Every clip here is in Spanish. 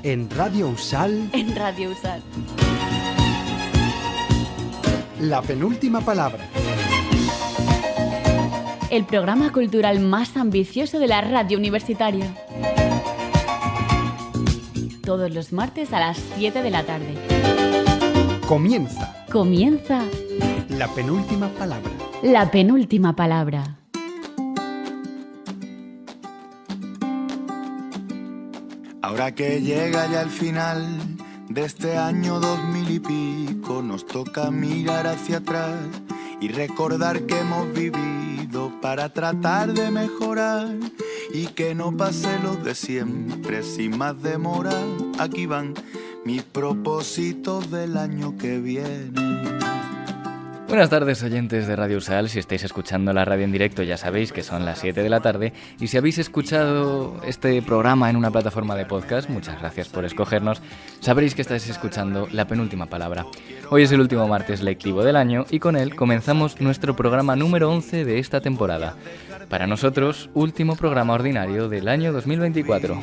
En Radio Usal. En Radio Usal. La penúltima palabra. El programa cultural más ambicioso de la radio universitaria. Todos los martes a las 7 de la tarde. Comienza. Comienza. La penúltima palabra. La penúltima palabra. Ahora que llega ya el final de este año 2000 y pico, nos toca mirar hacia atrás y recordar que hemos vivido para tratar de mejorar y que no pase lo de siempre sin más demora. Aquí van mis propósitos del año que viene. Buenas tardes, oyentes de Radio Usal. Si estáis escuchando la radio en directo ya sabéis que son las 7 de la tarde, y si habéis escuchado este programa en una plataforma de podcast, muchas gracias por escogernos, sabréis que estáis escuchando La penúltima palabra. Hoy es el último martes lectivo del año y con él comenzamos nuestro programa número 11 de esta temporada. Para nosotros, último programa ordinario del año 2024.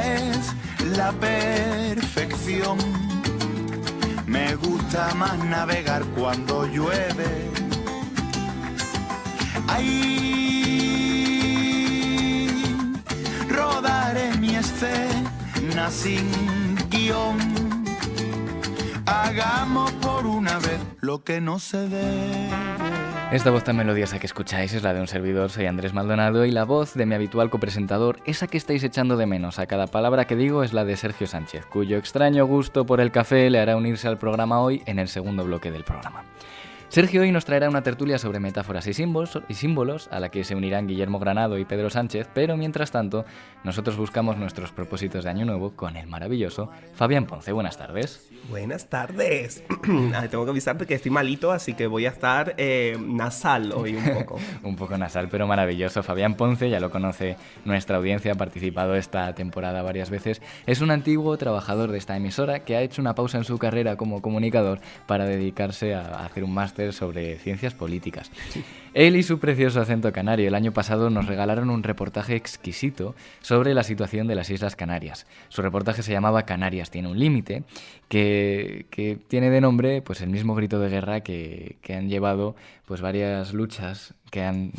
Es la perfección. Me gusta más navegar cuando llueve. Ahí rodaré mi escena sin guión. Hagamos por una vez lo que no se debe. Esta voz tan melodiosa que escucháis es la de un servidor, soy Andrés Maldonado, y la voz de mi habitual copresentador, esa que estáis echando de menos a cada palabra que digo, es la de Sergio Sánchez, cuyo extraño gusto por el café le hará unirse al programa hoy en el segundo bloque del programa. Sergio hoy nos traerá una tertulia sobre metáforas y símbolos, a la que se unirán Guillermo Granado y Pedro Sánchez, pero mientras tanto, nosotros buscamos nuestros propósitos de año nuevo con el maravilloso Fabián Ponce. Buenas tardes. Buenas tardes. Tengo que avisarte que estoy malito, así que voy a estar nasal hoy un poco. Un poco nasal, pero maravilloso. Fabián Ponce, ya lo conoce nuestra audiencia, ha participado esta temporada varias veces. Es un antiguo trabajador de esta emisora que ha hecho una pausa en su carrera como comunicador para dedicarse a hacer un máster sobre ciencias políticas. Él y su precioso acento canario el año pasado nos regalaron un reportaje exquisito sobre la situación de las Islas Canarias. Su reportaje se llamaba Canarias tiene un límite, que tiene de nombre pues el mismo grito de guerra que han llevado pues varias luchas que han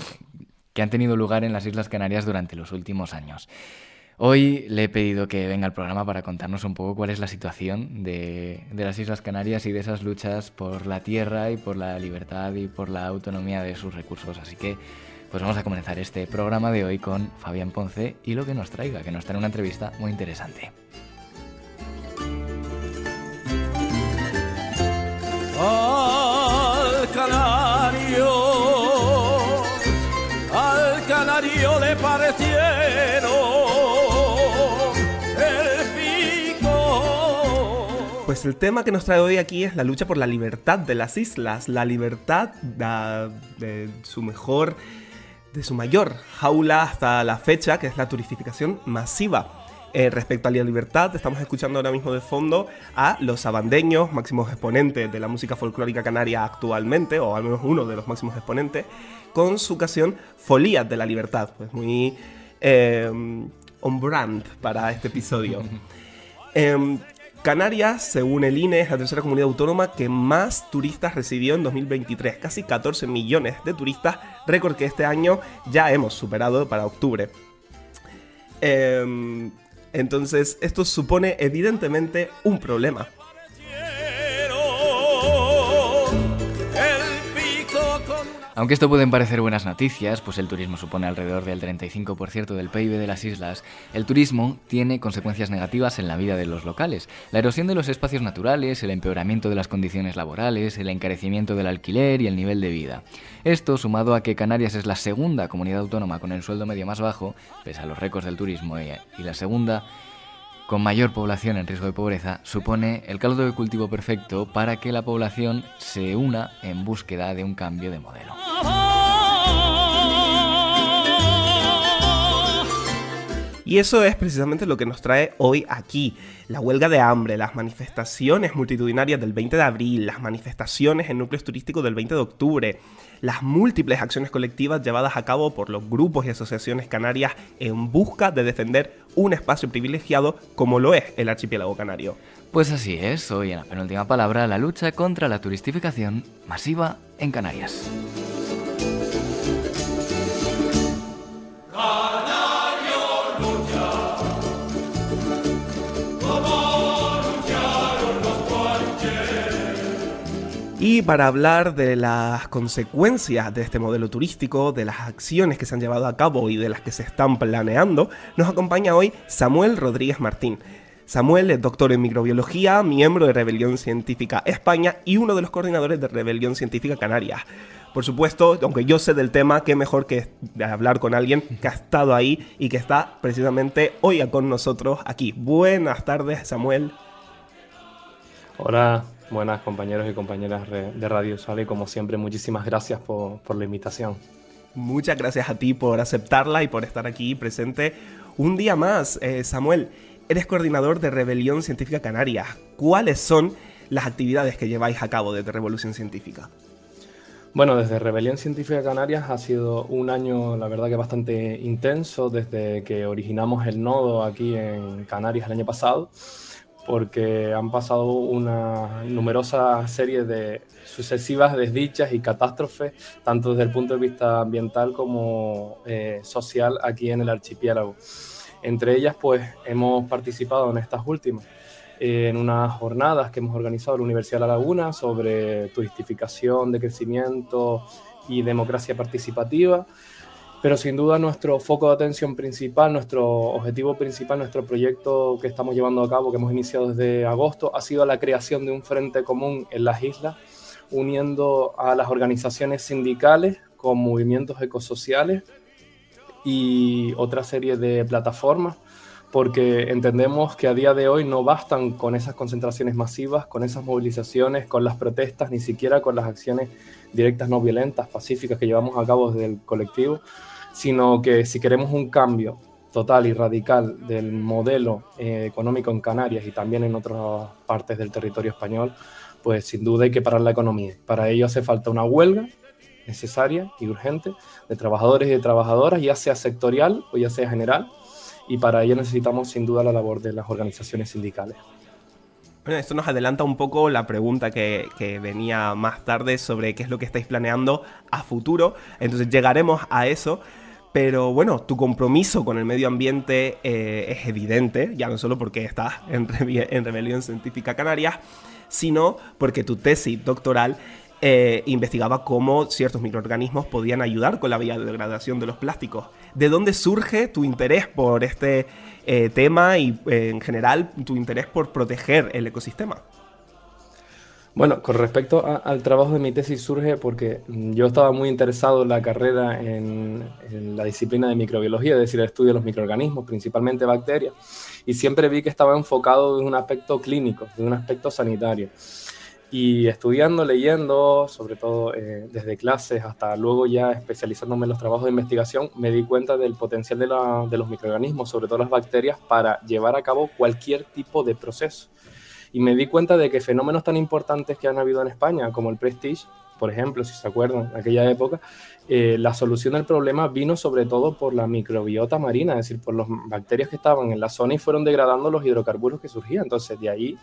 tenido lugar en las Islas Canarias durante los últimos años. Hoy le he pedido que venga al programa para contarnos un poco cuál es la situación de las Islas Canarias y de esas luchas por la tierra y por la libertad y por la autonomía de sus recursos. Así que pues vamos a comenzar este programa de hoy con Fabián Ponce y lo que nos traiga, que nos trae una entrevista muy interesante. Al canario le parecieron el pico. Pues el tema que nos trae hoy aquí es la lucha por la libertad de las islas, la libertad de su mayor jaula hasta la fecha, que es la turistificación masiva. Respecto a la libertad, estamos escuchando ahora mismo de fondo a Los Abandeños, máximos exponentes de la música folclórica canaria actualmente, o al menos uno de los máximos exponentes, con su canción Folías de la Libertad, pues muy on brand para este episodio. Canarias, según el INE, es la tercera comunidad autónoma que más turistas recibió en 2023, casi 14 millones de turistas, récord que este año ya hemos superado para octubre. Entonces, esto supone evidentemente un problema. Aunque esto pueden parecer buenas noticias, pues el turismo supone alrededor del 35% del PIB de las islas, el turismo tiene consecuencias negativas en la vida de los locales. La erosión de los espacios naturales, el empeoramiento de las condiciones laborales, el encarecimiento del alquiler y el nivel de vida. Esto, sumado a que Canarias es la segunda comunidad autónoma con el sueldo medio más bajo, pese a los récords del turismo, y la segunda con mayor población en riesgo de pobreza, supone el caldo de cultivo perfecto para que la población se una en búsqueda de un cambio de modelo. Y eso es precisamente lo que nos trae hoy aquí. La huelga de hambre, las manifestaciones multitudinarias del 20 de abril, las manifestaciones en núcleos turísticos del 20 de octubre, las múltiples acciones colectivas llevadas a cabo por los grupos y asociaciones canarias en busca de defender un espacio privilegiado como lo es el archipiélago canario. Pues así es, hoy en la penúltima palabra, la lucha contra la turistificación masiva en Canarias. Y para hablar de las consecuencias de este modelo turístico, de las acciones que se han llevado a cabo y de las que se están planeando, nos acompaña hoy Samuel Rodríguez Martín. Samuel es doctor en microbiología, miembro de Rebelión Científica España y uno de los coordinadores de Rebelión Científica Canarias. Por supuesto, aunque yo sé del tema, qué mejor que hablar con alguien que ha estado ahí y que está precisamente hoy con nosotros aquí. Buenas tardes, Samuel. Hola, buenas compañeros y compañeras de Radio Sal y como siempre muchísimas gracias por la invitación. Muchas gracias a ti por aceptarla y por estar aquí presente un día más. Samuel, eres coordinador de Rebelión Científica Canarias. ¿Cuáles son las actividades que lleváis a cabo desde Revolución Científica? Bueno, desde Rebelión Científica Canarias ha sido un año, la verdad que bastante intenso desde que originamos el nodo aquí en Canarias el año pasado, porque han pasado una numerosa serie de sucesivas desdichas y catástrofes, tanto desde el punto de vista ambiental como social aquí en el archipiélago. Entre ellas, pues, hemos participado en estas últimas, en unas jornadas que hemos organizado en la Universidad de La Laguna sobre turistificación, de crecimiento y democracia participativa. Pero sin duda nuestro foco de atención principal, nuestro objetivo principal, nuestro proyecto que estamos llevando a cabo, que hemos iniciado desde agosto, ha sido la creación de un frente común en las islas, uniendo a las organizaciones sindicales con movimientos ecosociales y otra serie de plataformas, porque entendemos que a día de hoy no bastan con esas concentraciones masivas, con esas movilizaciones, con las protestas, ni siquiera con las acciones directas no violentas, pacíficas que llevamos a cabo desde el colectivo, sino que si queremos un cambio total y radical del modelo económico en Canarias y también en otras partes del territorio español, pues sin duda hay que parar la economía. Para ello hace falta una huelga necesaria y urgente de trabajadores y de trabajadoras, ya sea sectorial o ya sea general, y para ello necesitamos sin duda la labor de las organizaciones sindicales. Bueno, esto nos adelanta un poco la pregunta que venía más tarde sobre qué es lo que estáis planeando a futuro, entonces llegaremos a eso. Pero bueno, tu compromiso con el medio ambiente es evidente, ya no solo porque estás en Rebelión Científica Canarias, sino porque tu tesis doctoral investigaba cómo ciertos microorganismos podían ayudar con la biodegradación de los plásticos. ¿De dónde surge tu interés por este tema y en general tu interés por proteger el ecosistema? Bueno, con respecto al trabajo de mi tesis surge porque yo estaba muy interesado en la carrera en la disciplina de microbiología, es decir, el estudio de los microorganismos, principalmente bacterias, y siempre vi que estaba enfocado desde un aspecto clínico, desde un aspecto sanitario. Y estudiando, leyendo, sobre todo desde clases hasta luego ya especializándome en los trabajos de investigación, me di cuenta del potencial de los microorganismos, sobre todo las bacterias, para llevar a cabo cualquier tipo de proceso. Y me di cuenta de que fenómenos tan importantes que han habido en España, como el Prestige, por ejemplo, si se acuerdan, en aquella época, la solución del problema vino sobre todo por la microbiota marina, es decir, por las bacterias que estaban en la zona y fueron degradando los hidrocarburos que surgían. Entonces, de ahí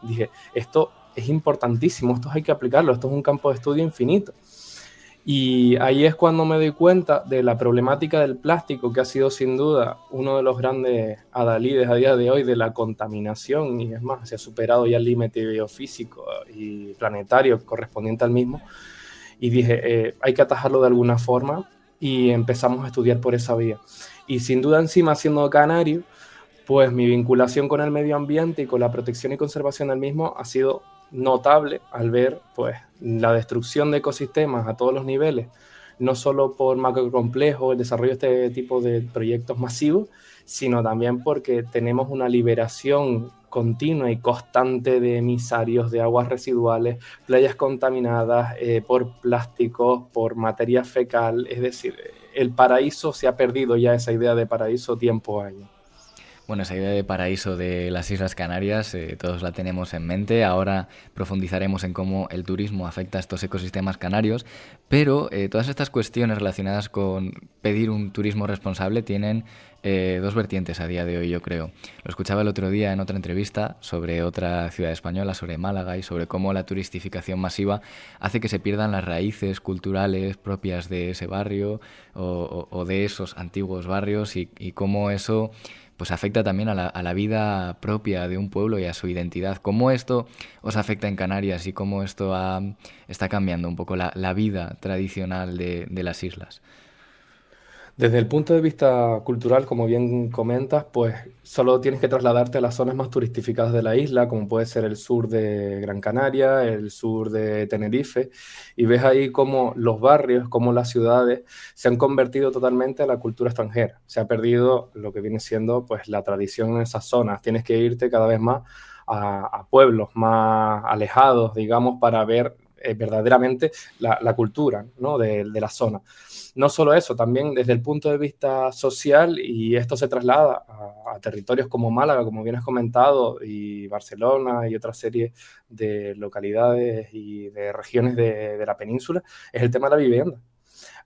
dije, esto es importantísimo, esto hay que aplicarlo, esto es un campo de estudio infinito. Y ahí es cuando me doy cuenta de la problemática del plástico, que ha sido sin duda uno de los grandes adalides a día de hoy de la contaminación, y es más, se ha superado ya el límite biofísico y planetario correspondiente al mismo. Y dije, hay que atajarlo de alguna forma, y empezamos a estudiar por esa vía. Y sin duda encima, siendo canario, pues mi vinculación con el medio ambiente y con la protección y conservación del mismo ha sido notable al ver pues la destrucción de ecosistemas a todos los niveles, no solo por macrocomplejos, el desarrollo de este tipo de proyectos masivos, sino también porque tenemos una liberación continua y constante de emisarios de aguas residuales, playas contaminadas por plásticos, por materia fecal. Es decir, el paraíso se ha perdido ya, esa idea de paraíso tiempo años. Bueno, esa idea de paraíso de las Islas Canarias, todos la tenemos en mente. Ahora profundizaremos en cómo el turismo afecta a estos ecosistemas canarios, pero todas estas cuestiones relacionadas con pedir un turismo responsable tienen dos vertientes a día de hoy, yo creo. Lo escuchaba el otro día en otra entrevista sobre otra ciudad española, sobre Málaga, y sobre cómo la turistificación masiva hace que se pierdan las raíces culturales propias de ese barrio o de esos antiguos barrios, y cómo eso pues afecta también a la vida propia de un pueblo y a su identidad. ¿Cómo esto os afecta en Canarias y cómo esto está cambiando un poco la vida tradicional de las islas? Desde el punto de vista cultural, como bien comentas, pues solo tienes que trasladarte a las zonas más turistificadas de la isla, como puede ser el sur de Gran Canaria, el sur de Tenerife, y ves ahí cómo los barrios, cómo las ciudades se han convertido totalmente a la cultura extranjera. Se ha perdido lo que viene siendo pues la tradición en esas zonas. Tienes que irte cada vez más a pueblos más alejados, digamos, para ver verdaderamente la cultura, ¿no? de la zona. No solo eso, también desde el punto de vista social, y esto se traslada a territorios como Málaga, como bien has comentado, y Barcelona y otra serie de localidades y de regiones de la península, es el tema de la vivienda.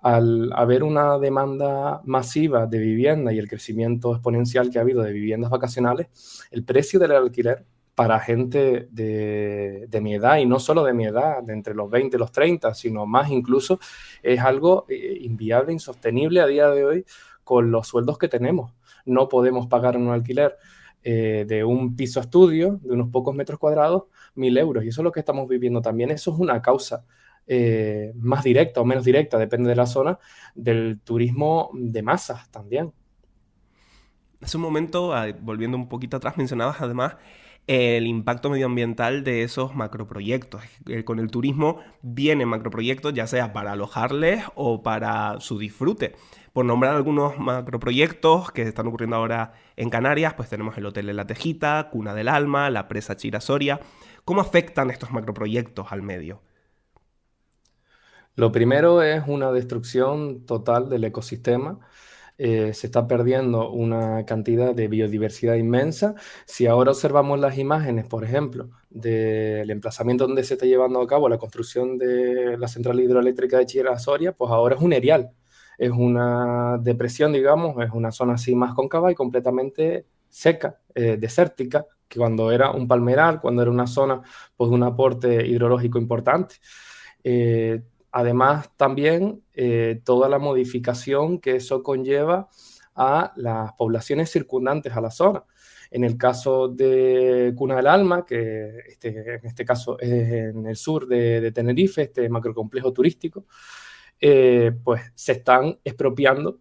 Al haber una demanda masiva de vivienda y el crecimiento exponencial que ha habido de viviendas vacacionales, el precio del alquiler para gente de mi edad, y no solo de mi edad, de entre los 20 y los 30, sino más incluso, es algo inviable, insostenible a día de hoy con los sueldos que tenemos. No podemos pagar un alquiler de un piso estudio, de unos pocos metros cuadrados, 1.000 euros. Y eso es lo que estamos viviendo también. Eso es una causa más directa o menos directa, depende de la zona, del turismo de masas también. Hace un momento, volviendo un poquito atrás, mencionabas además el impacto medioambiental de esos macroproyectos. Con el turismo vienen macroproyectos, ya sea para alojarles o para su disfrute. Por nombrar algunos macroproyectos que están ocurriendo ahora en Canarias, pues tenemos el Hotel de la Tejita, Cuna del Alma, la Presa Chirasoria. ¿Cómo afectan estos macroproyectos al medio? Lo primero es una destrucción total del ecosistema. Se está perdiendo una cantidad de biodiversidad inmensa. Si ahora observamos las imágenes, por ejemplo, del emplazamiento donde se está llevando a cabo la construcción de la central hidroeléctrica de Chira-Soria, pues ahora es un erial. Es una depresión, digamos, es una zona así más cóncava y completamente seca, desértica, que cuando era un palmeral, cuando era una zona pues, de un aporte hidrológico importante. Además, también toda la modificación que eso conlleva a las poblaciones circundantes a la zona. En el caso de Cuna del Alma, que en este caso es en el sur de Tenerife, este macrocomplejo turístico, pues se están expropiando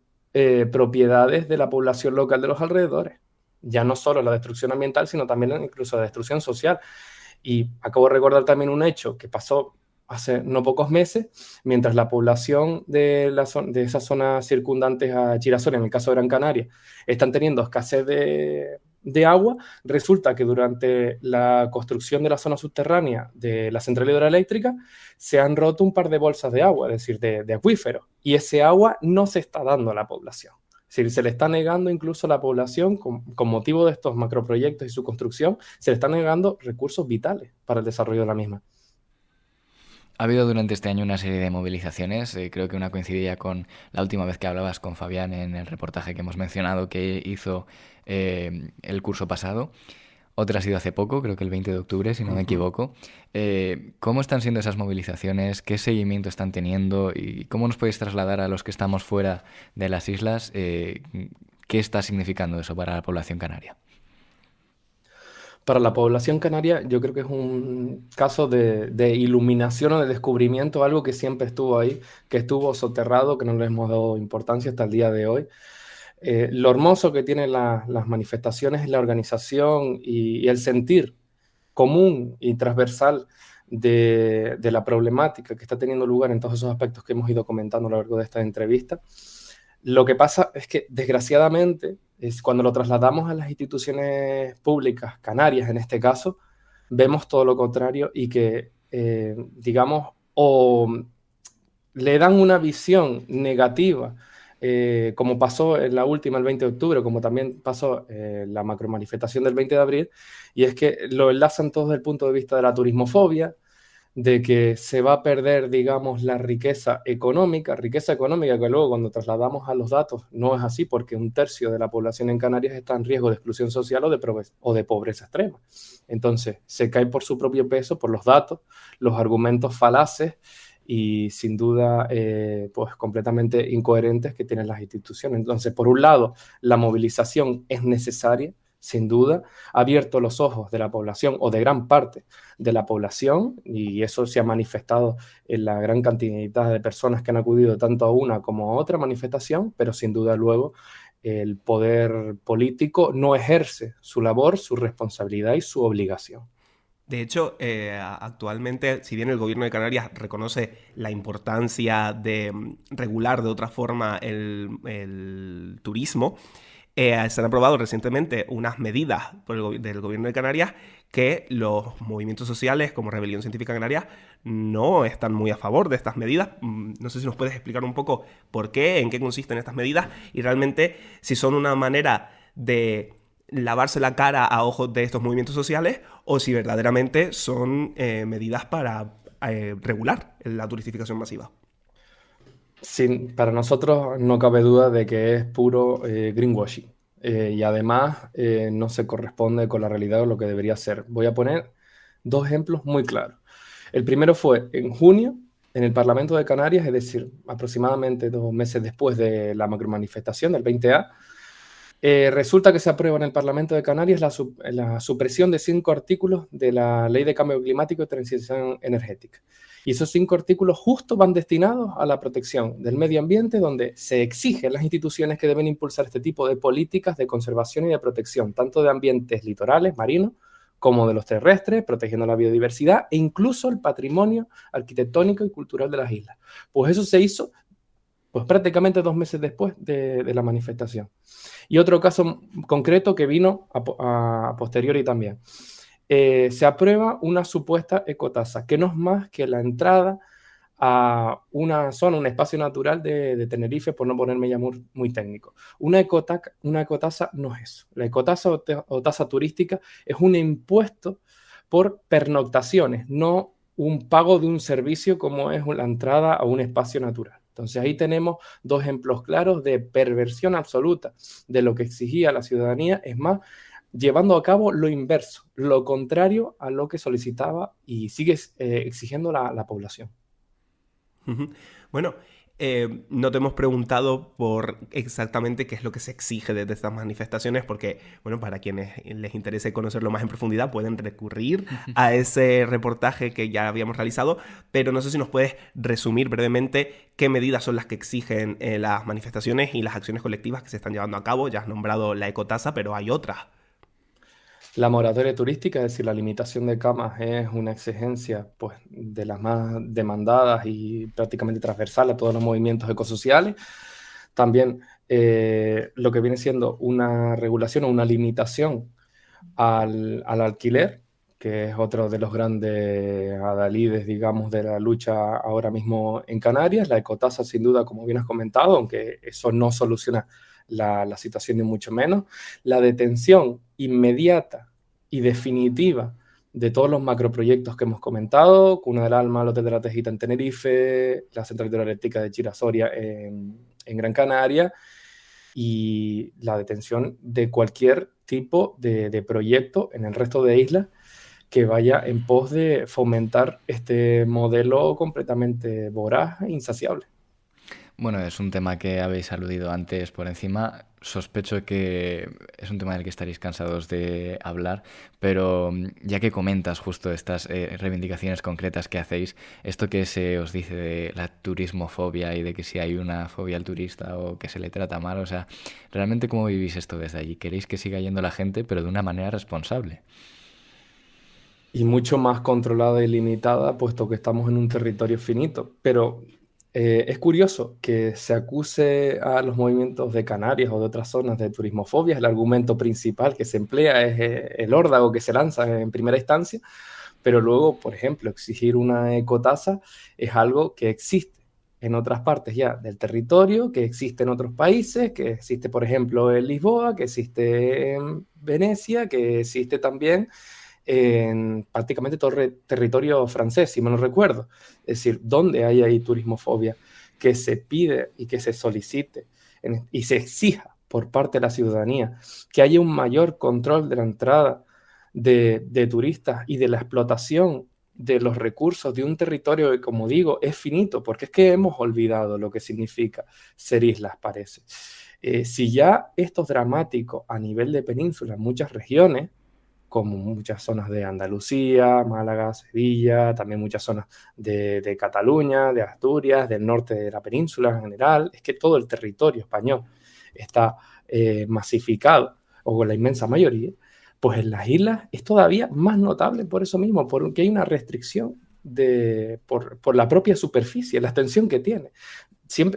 propiedades de la población local de los alrededores. Ya no solo la destrucción ambiental, sino también incluso la destrucción social. Y acabo de recordar también un hecho que pasó hace no pocos meses, mientras la población de esas zonas circundantes a Chirasoria, en el caso de Gran Canaria, están teniendo escasez de agua, resulta que durante la construcción de la zona subterránea de la central hidroeléctrica se han roto un par de bolsas de agua, es decir, de acuíferos, y ese agua no se está dando a la población. Es decir, se le está negando incluso a la población, con motivo de estos macroproyectos y su construcción, se le están negando recursos vitales para el desarrollo de la misma. Ha habido durante este año una serie de movilizaciones, creo que una coincidía con la última vez que hablabas con Fabián en el reportaje que hemos mencionado que hizo el curso pasado. Otra ha sido hace poco, creo que el 20 de octubre, si no me equivoco. ¿Cómo están siendo esas movilizaciones? ¿Qué seguimiento están teniendo? ¿Y cómo nos podéis trasladar a los que estamos fuera de las islas? ¿Qué está significando eso para la población canaria? Para la población canaria yo creo que es un caso de iluminación o de descubrimiento, algo que siempre estuvo ahí, que estuvo soterrado, que no le hemos dado importancia hasta el día de hoy. Lo hermoso que tienen las manifestaciones es la organización y el sentir común y transversal de la problemática que está teniendo lugar en todos esos aspectos que hemos ido comentando a lo largo de esta entrevista. Lo que pasa es que, desgraciadamente, cuando lo trasladamos a las instituciones públicas, canarias en este caso, vemos todo lo contrario y que, digamos, o le dan una visión negativa como pasó en la última, el 20 de octubre, como también pasó la macromanifestación del 20 de abril, y es que lo enlazan todos desde el punto de vista de la turismofobia, de que se va a perder, digamos, la riqueza económica que luego cuando trasladamos a los datos no es así, porque un tercio de la población en Canarias está en riesgo de exclusión social o de pobreza extrema. Entonces, se cae por su propio peso, por los datos, los argumentos falaces y sin duda pues completamente incoherentes que tienen las instituciones. Entonces, por un lado, la movilización es necesaria, sin duda, ha abierto los ojos de la población o de gran parte de la población, y eso se ha manifestado en la gran cantidad de personas que han acudido tanto a una como a otra manifestación, pero sin duda luego el poder político no ejerce su labor, su responsabilidad y su obligación. De hecho, actualmente, si bien el gobierno de Canarias reconoce la importancia de regular de otra forma el turismo, se han aprobado recientemente unas medidas del gobierno de Canarias que los movimientos sociales como Rebelión Científica Canaria no están muy a favor de estas medidas. No sé si nos puedes explicar un poco por qué, en qué consisten estas medidas y realmente si son una manera de lavarse la cara a ojos de estos movimientos sociales o si verdaderamente son medidas para regular la turistificación masiva. Para nosotros no cabe duda de que es puro greenwashing y además no se corresponde con la realidad o lo que debería ser. Voy a poner dos ejemplos muy claros. El primero fue en junio en el Parlamento de Canarias, es decir, aproximadamente 2 meses después de la macromanifestación del 20A, resulta que se aprueba en el Parlamento de Canarias la supresión de 5 artículos de la Ley de Cambio Climático y Transición Energética. Y esos 5 artículos justo van destinados a la protección del medio ambiente, donde se exigen las instituciones que deben impulsar este tipo de políticas de conservación y de protección, tanto de ambientes litorales, marinos, como de los terrestres, protegiendo la biodiversidad e incluso el patrimonio arquitectónico y cultural de las islas. Pues eso se hizo pues prácticamente 2 meses después de la manifestación. Y otro caso concreto que vino a posteriori también. Se aprueba una supuesta ecotasa, que no es más que la entrada a una zona, un espacio natural de Tenerife, por no ponerme ya muy técnico. Una ecotasa no es eso. La ecotasa o tasa turística es un impuesto por pernoctaciones, no un pago de un servicio como es la entrada a un espacio natural. Entonces ahí tenemos 2 ejemplos claros de perversión absoluta de lo que exigía la ciudadanía, es más, llevando a cabo lo inverso, lo contrario a lo que solicitaba y sigue exigiendo la población. Bueno, no te hemos preguntado por exactamente qué es lo que se exige desde estas manifestaciones, porque, bueno, para quienes les interese conocerlo más en profundidad, pueden recurrir a ese reportaje que ya habíamos realizado, pero no sé si nos puedes resumir brevemente qué medidas son las que exigen las manifestaciones y las acciones colectivas que se están llevando a cabo. Ya has nombrado la ecotasa, pero hay otras. La moratoria turística, es decir, la limitación de camas, es una exigencia pues, de las más demandadas y prácticamente transversal a todos los movimientos ecosociales. También lo que viene siendo una regulación o una limitación al alquiler, que es otro de los grandes adalides, digamos, de la lucha ahora mismo en Canarias. La ecotasa, sin duda, como bien has comentado, aunque eso no soluciona la situación ni mucho menos. La detención inmediata y definitiva de todos los macroproyectos que hemos comentado, Cuna del Alma, el Hotel de la Tejita en Tenerife, la Central Hidroeléctrica de Chirasoria en Gran Canaria, y la detención de cualquier tipo de proyecto en el resto de islas que vaya en pos de fomentar este modelo completamente voraz e insaciable. Bueno, es un tema que habéis aludido antes por encima. Sospecho que es un tema del que estaréis cansados de hablar, pero ya que comentas justo estas reivindicaciones concretas que hacéis, esto que se os dice de la turismofobia y de que si hay una fobia al turista o que se le trata mal, o sea, ¿realmente cómo vivís esto desde allí? ¿Queréis que siga yendo la gente, pero de una manera responsable? Y mucho más controlada y limitada, puesto que estamos en un territorio finito, pero... es curioso que se acuse a los movimientos de Canarias o de otras zonas de turismofobia. El argumento principal que se emplea es el órdago que se lanza en primera instancia, pero luego, por ejemplo, exigir una ecotasa es algo que existe en otras partes ya del territorio, que existe en otros países, que existe, por ejemplo, en Lisboa, que existe en Venecia, que existe también en prácticamente todo el territorio francés, si me no recuerdo. Es decir, donde hay ahí turismofobia, que se pide y que se solicite y se exija por parte de la ciudadanía que haya un mayor control de la entrada de turistas y de la explotación de los recursos de un territorio que, como digo, es finito, porque es que hemos olvidado lo que significa ser islas, parece. Si ya esto es dramático a nivel de península en muchas regiones, como muchas zonas de Andalucía, Málaga, Sevilla, también muchas zonas de Cataluña, de Asturias, del norte de la península en general, es que todo el territorio español está masificado, o con la inmensa mayoría, pues en las islas es todavía más notable por eso mismo, porque hay una restricción por la propia superficie, la extensión que tiene.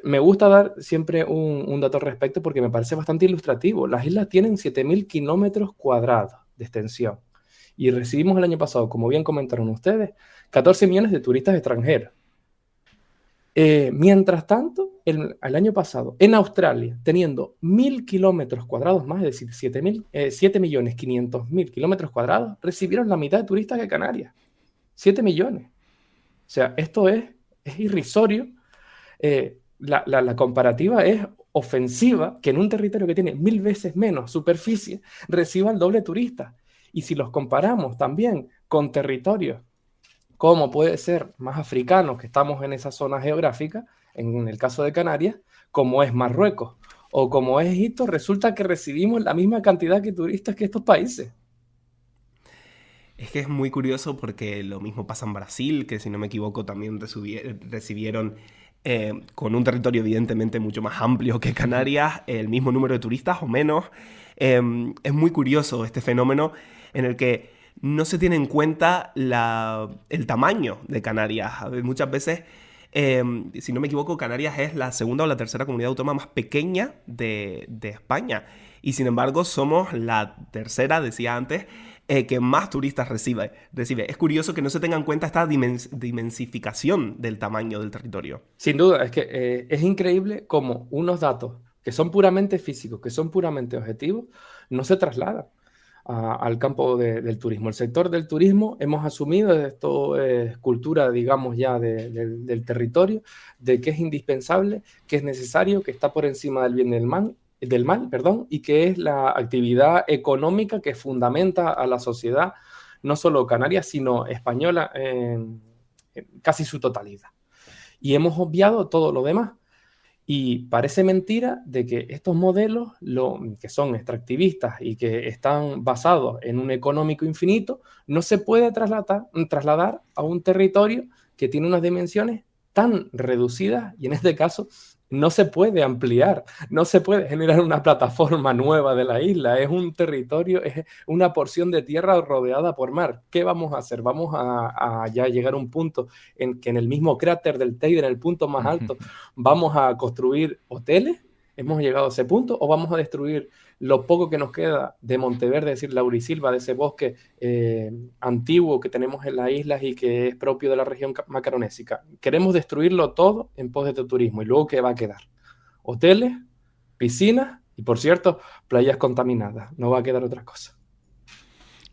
Me gusta dar siempre un dato al respecto porque me parece bastante ilustrativo. Las islas tienen 7.000 kilómetros cuadrados de extensión y recibimos el año pasado, como bien comentaron ustedes, 14 millones de turistas extranjeros. Mientras tanto, el año pasado, en Australia, teniendo 1.000 kilómetros cuadrados más, es decir, 7.500.000 kilómetros cuadrados, recibieron la mitad de turistas que Canarias. 7 millones. O sea, esto es irrisorio. La comparativa es ofensiva, que en un territorio que tiene 1.000 veces menos superficie, reciba el doble de turistas. Y si los comparamos también con territorios como puede ser más africanos, que estamos en esa zona geográfica, en el caso de Canarias, como es Marruecos o como es Egipto, resulta que recibimos la misma cantidad de turistas que estos países. Es que es muy curioso porque lo mismo pasa en Brasil, que si no me equivoco también recibieron, con un territorio evidentemente mucho más amplio que Canarias, el mismo número de turistas o menos. Es muy curioso este fenómeno en el que no se tiene en cuenta el tamaño de Canarias. Muchas veces, si no me equivoco, Canarias es la segunda o la tercera comunidad autónoma más pequeña de España. Y sin embargo, somos la tercera, decía antes, que más turistas recibe. Es curioso que no se tenga en cuenta esta dimensificación del tamaño del territorio. Sin duda, es que es increíble cómo unos datos que son puramente físicos, que son puramente objetivos, no se trasladan al campo del turismo. El sector del turismo hemos asumido, esto es cultura, digamos, ya del territorio, de que es indispensable, que es necesario, que está por encima del bien del mal, y que es la actividad económica que fundamenta a la sociedad, no solo canaria, sino española en casi su totalidad. Y hemos obviado todo lo demás. Y parece mentira de que estos modelos, que son extractivistas y que están basados en un económico infinito, no se puede trasladar a un territorio que tiene unas dimensiones tan reducidas y en este caso no se puede ampliar, no se puede generar una plataforma nueva de la isla, es un territorio, es una porción de tierra rodeada por mar. ¿Qué vamos a hacer? Vamos a ya llegar a un punto en que en el mismo cráter del Teide, en el punto más alto, vamos a construir hoteles. ¿Hemos llegado a ese punto o vamos a destruir lo poco que nos queda de Monteverde, es decir, Laurisilva, de ese bosque antiguo que tenemos en las islas y que es propio de la región macaronésica? Queremos destruirlo todo en pos de este turismo. ¿Y luego qué va a quedar? Hoteles, piscinas y, por cierto, playas contaminadas. No va a quedar otra cosa.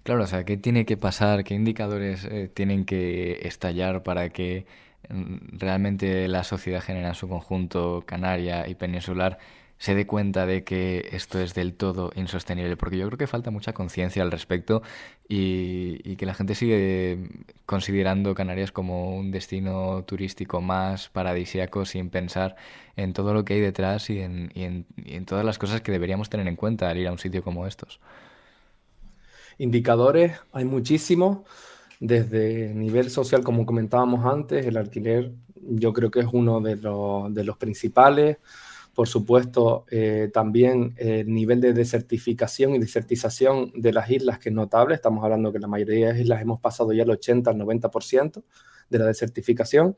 Claro, o sea, ¿qué tiene que pasar? ¿Qué indicadores tienen que estallar para que realmente la sociedad general en su conjunto, canaria y peninsular, se dé cuenta de que esto es del todo insostenible? Porque yo creo que falta mucha conciencia al respecto y que la gente sigue considerando Canarias como un destino turístico más paradisíaco sin pensar en todo lo que hay detrás y en todas las cosas que deberíamos tener en cuenta al ir a un sitio como estos. Indicadores hay muchísimos. Desde nivel social, como comentábamos antes, el alquiler yo creo que es uno de los principales. Por supuesto, también el nivel de desertificación y desertización de las islas, que es notable. Estamos hablando que la mayoría de las islas hemos pasado ya el 80 al 90% de la desertificación.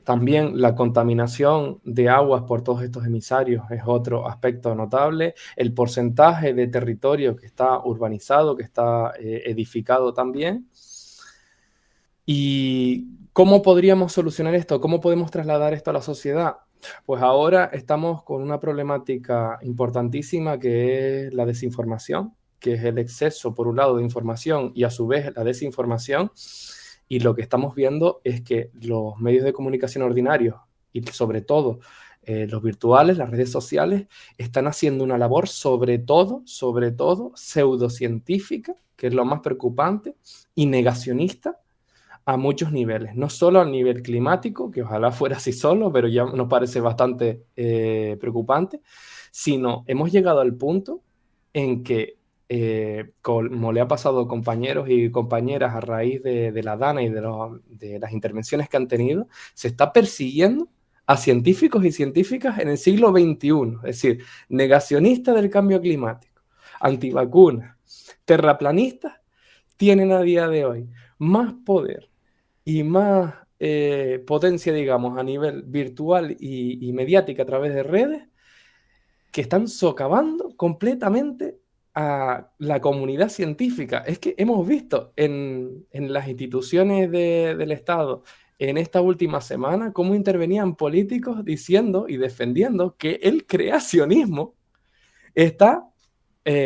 También la contaminación de aguas por todos estos emisarios es otro aspecto notable. El porcentaje de territorio que está urbanizado, que está edificado también. ¿Y cómo podríamos solucionar esto? ¿Cómo podemos trasladar esto a la sociedad? Pues ahora estamos con una problemática importantísima que es la desinformación, que es el exceso, por un lado, de información y a su vez la desinformación. Y lo que estamos viendo es que los medios de comunicación ordinarios y sobre todo los virtuales, las redes sociales, están haciendo una labor sobre todo, pseudocientífica, que es lo más preocupante, y negacionista a muchos niveles. No solo al nivel climático, que ojalá fuera así solo, pero ya nos parece bastante preocupante, sino hemos llegado al punto en que, como le ha pasado a compañeros y compañeras a raíz de la DANA y de las intervenciones que han tenido, se está persiguiendo a científicos y científicas en el siglo XXI, es decir, negacionistas del cambio climático, antivacunas, terraplanistas, tienen a día de hoy más poder y más potencia, digamos, a nivel virtual y mediática a través de redes, que están socavando completamente a la comunidad científica. Es que hemos visto en las instituciones del Estado en esta última semana cómo intervenían políticos diciendo y defendiendo que el creacionismo está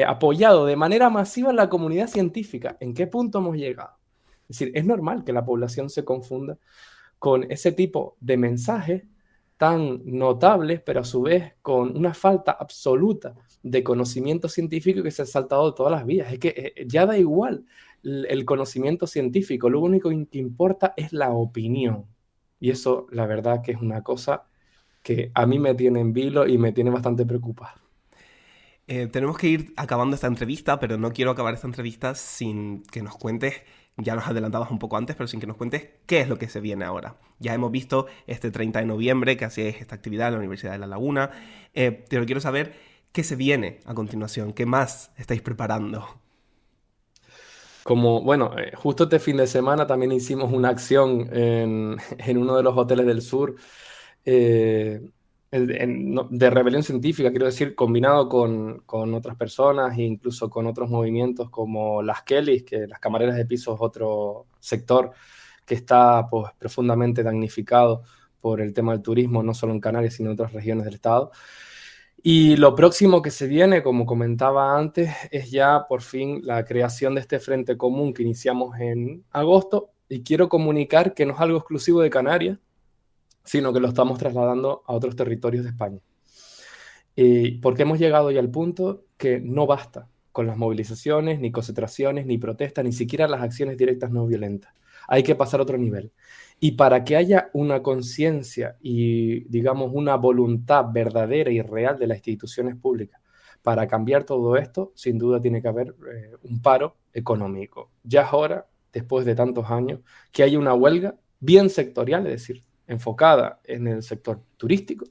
apoyado de manera masiva en la comunidad científica. ¿En qué punto hemos llegado? Es decir, es normal que la población se confunda con ese tipo de mensajes tan notables, pero a su vez con una falta absoluta de conocimiento científico que se ha saltado de todas las vías. Es que ya da igual el conocimiento científico, lo único que importa es la opinión. Y eso, la verdad, que es una cosa que a mí me tiene en vilo y me tiene bastante preocupado. Tenemos que ir acabando esta entrevista, pero no quiero acabar esta entrevista sin que nos cuentes, ya nos adelantabas un poco antes, pero sin que nos cuentes qué es lo que se viene ahora. Ya hemos visto este 30 de noviembre que hacéis esta actividad en la Universidad de La Laguna, pero quiero saber qué se viene a continuación, qué más estáis preparando. Como, bueno, justo este fin de semana también hicimos una acción en uno de los hoteles del sur, de rebelión científica, quiero decir, combinado con otras personas e incluso con otros movimientos como las Kellys, que las camareras de piso es otro sector que está pues, profundamente damnificado por el tema del turismo, no solo en Canarias, sino en otras regiones del estado. Y lo próximo que se viene, como comentaba antes, es ya por fin la creación de este frente común que iniciamos en agosto, y quiero comunicar que no es algo exclusivo de Canarias, sino que lo estamos trasladando a otros territorios de España. Porque hemos llegado ya al punto que no basta con las movilizaciones, ni concentraciones, ni protestas, ni siquiera las acciones directas no violentas. Hay que pasar a otro nivel. Y para que haya una conciencia y, digamos, una voluntad verdadera y real de las instituciones públicas para cambiar todo esto, sin duda tiene que haber un paro económico. Ya es hora, después de tantos años, que haya una huelga bien sectorial, es decir, enfocada en el sector turístico,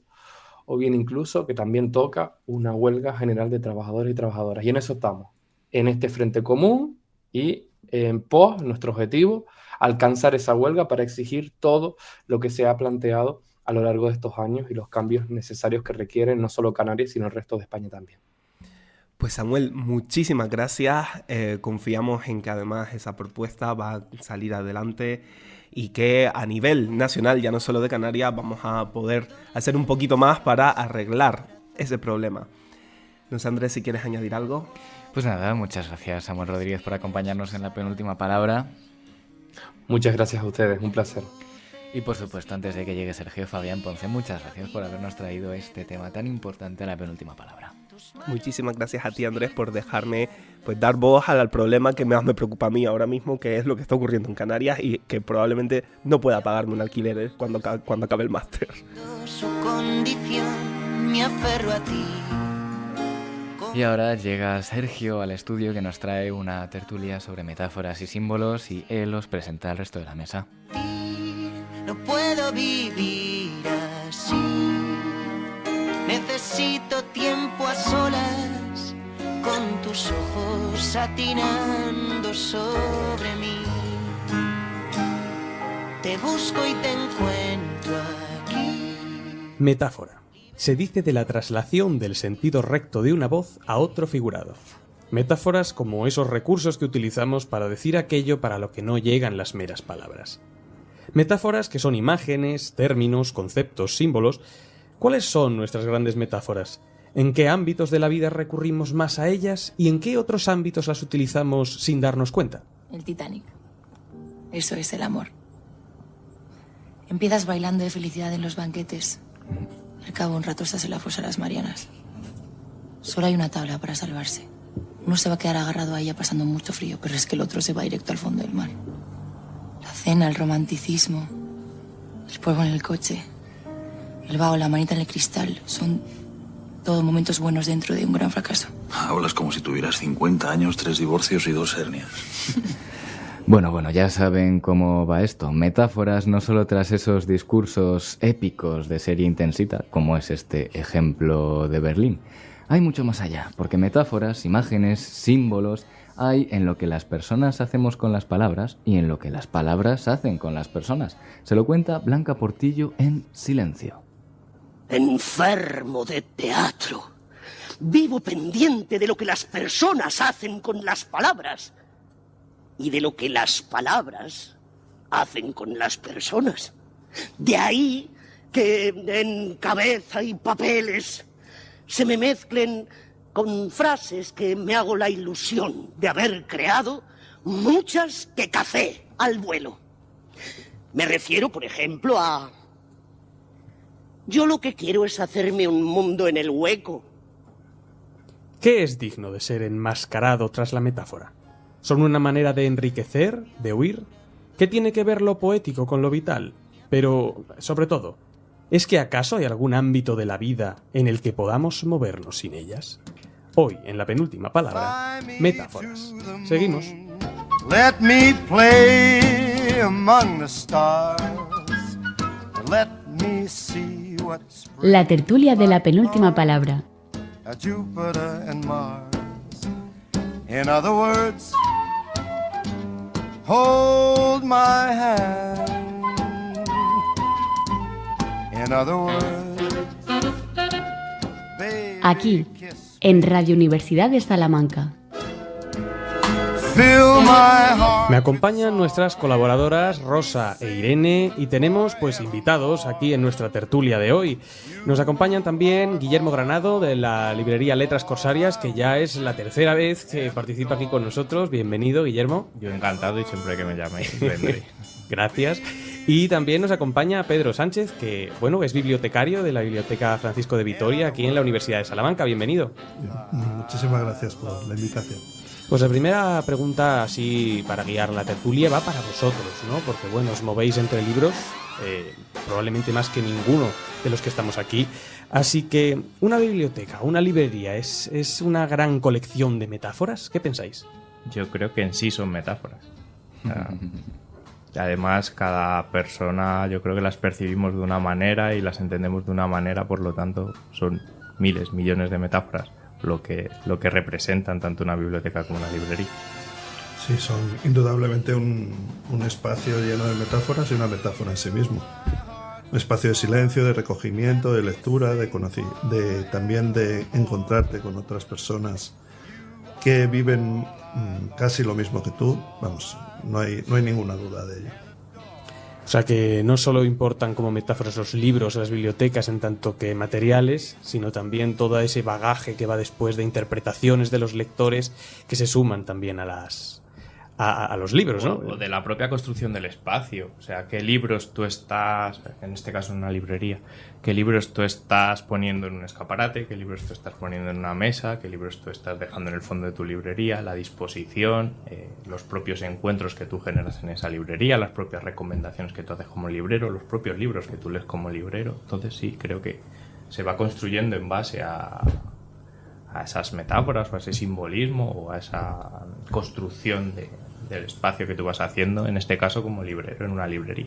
o bien incluso que también toca una huelga general de trabajadores y trabajadoras. Y en eso estamos, en este frente común y en pos, nuestro objetivo, alcanzar esa huelga para exigir todo lo que se ha planteado a lo largo de estos años y los cambios necesarios que requieren no solo Canarias, sino el resto de España también. Pues Samuel, muchísimas gracias. Confiamos en que además esa propuesta va a salir adelante y que a nivel nacional, ya no solo de Canarias, vamos a poder hacer un poquito más para arreglar ese problema. No sé, Andrés, si quieres añadir algo. Pues nada, muchas gracias, Samuel Rodríguez, por acompañarnos en la penúltima palabra. Muchas gracias a ustedes, un placer. Y por supuesto, antes de que llegue Sergio, Fabián Ponce, muchas gracias por habernos traído este tema tan importante a la penúltima palabra. Muchísimas gracias a ti, Andrés, por dejarme pues dar voz al problema que más me preocupa a mí ahora mismo, que es lo que está ocurriendo en Canarias y que probablemente no pueda pagarme un alquiler cuando acabe el máster. Su condición, me aferro a ti. Y ahora llega Sergio al estudio, que nos trae una tertulia sobre metáforas y símbolos, y él os presenta al resto de la mesa. No puedo vivir así. Necesito tiempo a solas, con tus ojos satinando sobre mí. Te busco y te encuentro aquí. Metáfora. Se dice de la traslación del sentido recto de una voz a otro figurado. Metáforas como esos recursos que utilizamos para decir aquello para lo que no llegan las meras palabras. Metáforas que son imágenes, términos, conceptos, símbolos. ¿Cuáles son nuestras grandes metáforas? ¿En qué ámbitos de la vida recurrimos más a ellas y en qué otros ámbitos las utilizamos sin darnos cuenta? El Titanic. Eso es el amor. Empiezas bailando de felicidad en los banquetes. Al cabo de un rato estás en la fosa de las Marianas. Solo hay una tabla para salvarse. Uno se va a quedar agarrado a ella pasando mucho frío, pero es que el otro se va directo al fondo del mar. La cena, el romanticismo, el polvo en el coche, el vaho, la manita en el cristal, son todos momentos buenos dentro de un gran fracaso. Hablas como si tuvieras 50 años, 3 divorcios y 2 hernias. Bueno, ya saben cómo va esto. Metáforas no solo tras esos discursos épicos de serie intensita, como es este ejemplo de Berlín. Hay mucho más allá, porque metáforas, imágenes, símbolos, hay en lo que las personas hacemos con las palabras y en lo que las palabras hacen con las personas. Se lo cuenta Blanca Portillo en Silencio. Enfermo de teatro. Vivo pendiente de lo que las personas hacen con las palabras y de lo que las palabras hacen con las personas. De ahí que en cabeza y papeles se me mezclen con frases que me hago la ilusión de haber creado, muchas que cacé al vuelo. Me refiero, por ejemplo, a... Yo lo que quiero es hacerme un mundo en el hueco. ¿Qué es digno de ser enmascarado tras la metáfora? ¿Son una manera de enriquecer, de huir? ¿Qué tiene que ver lo poético con lo vital? Pero, sobre todo, ¿es que acaso hay algún ámbito de la vida en el que podamos movernos sin ellas? Hoy, en la penúltima palabra, metáforas. Seguimos. Let me play among the stars. Let me see what's La tertulia de la penúltima palabra. Jupiter and Mars. In other words, hold my hand. In other words, baby, Aquí, en Radio Universidad de Salamanca. Me acompañan nuestras colaboradoras Rosa e Irene y tenemos pues invitados aquí en nuestra tertulia de hoy. Nos acompañan también Guillermo Granado de la librería Letras Corsarias, que ya es la tercera vez que participa aquí con nosotros. Bienvenido, Guillermo. Yo encantado y siempre que me llaméis vendré. Gracias. Y también nos acompaña Pedro Sánchez, que bueno, es bibliotecario de la Biblioteca Francisco de Vitoria aquí en la Universidad de Salamanca. Bienvenido. Muchísimas gracias por la invitación. Pues la primera pregunta, así para guiar la tertulia, va para vosotros, ¿no? Porque bueno, os movéis entre libros, probablemente más que ninguno de los que estamos aquí. Así que, ¿una biblioteca, una librería, es una gran colección de metáforas? ¿Qué pensáis? Yo creo que en sí son metáforas. Además, cada persona yo creo que las percibimos de una manera y las entendemos de una manera, por lo tanto, son miles, millones de metáforas lo que representan tanto una biblioteca como una librería. Sí, son indudablemente un espacio lleno de metáforas y una metáfora en sí mismo. Un espacio de silencio, de recogimiento, de lectura, también de encontrarte con otras personas que viven casi lo mismo que tú. Vamos, no hay ninguna duda de ello. O sea que no solo importan como metáforas los libros, las bibliotecas en tanto que materiales, sino también todo ese bagaje que va después de interpretaciones de los lectores que se suman también a los libros, ¿no? O de la propia construcción del espacio. O sea, qué libros tú estás, en este caso en una librería, qué libros tú estás poniendo en un escaparate, qué libros tú estás poniendo en una mesa, qué libros tú estás dejando en el fondo de tu librería, la disposición, los propios encuentros que tú generas en esa librería, las propias recomendaciones que tú haces como librero, los propios libros que tú lees como librero. Entonces sí, creo que se va construyendo en base a esas metáforas o a ese simbolismo o a esa construcción del espacio que tú vas haciendo, en este caso como librero, en una librería.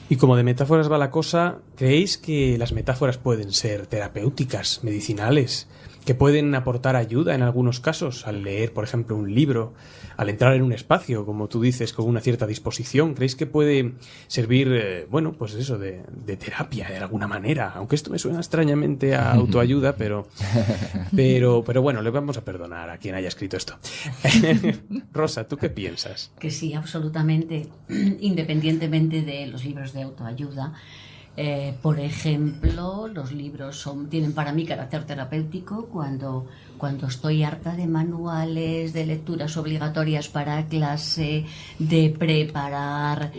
Y como de metáforas va la cosa, ¿creéis que las metáforas pueden ser terapéuticas, medicinales, que pueden aportar ayuda en algunos casos al leer, por ejemplo, un libro, al entrar en un espacio, como tú dices, con una cierta disposición? ¿Creéis que puede servir, bueno, pues eso, de terapia de alguna manera? Aunque esto me suena extrañamente a autoayuda, pero bueno, le vamos a perdonar a quien haya escrito esto. Rosa, ¿tú qué piensas? Que sí, absolutamente, independientemente de los libros de autoayuda. Por ejemplo, los libros tienen para mí carácter terapéutico cuando estoy harta de manuales, de lecturas obligatorias para clase, de preparar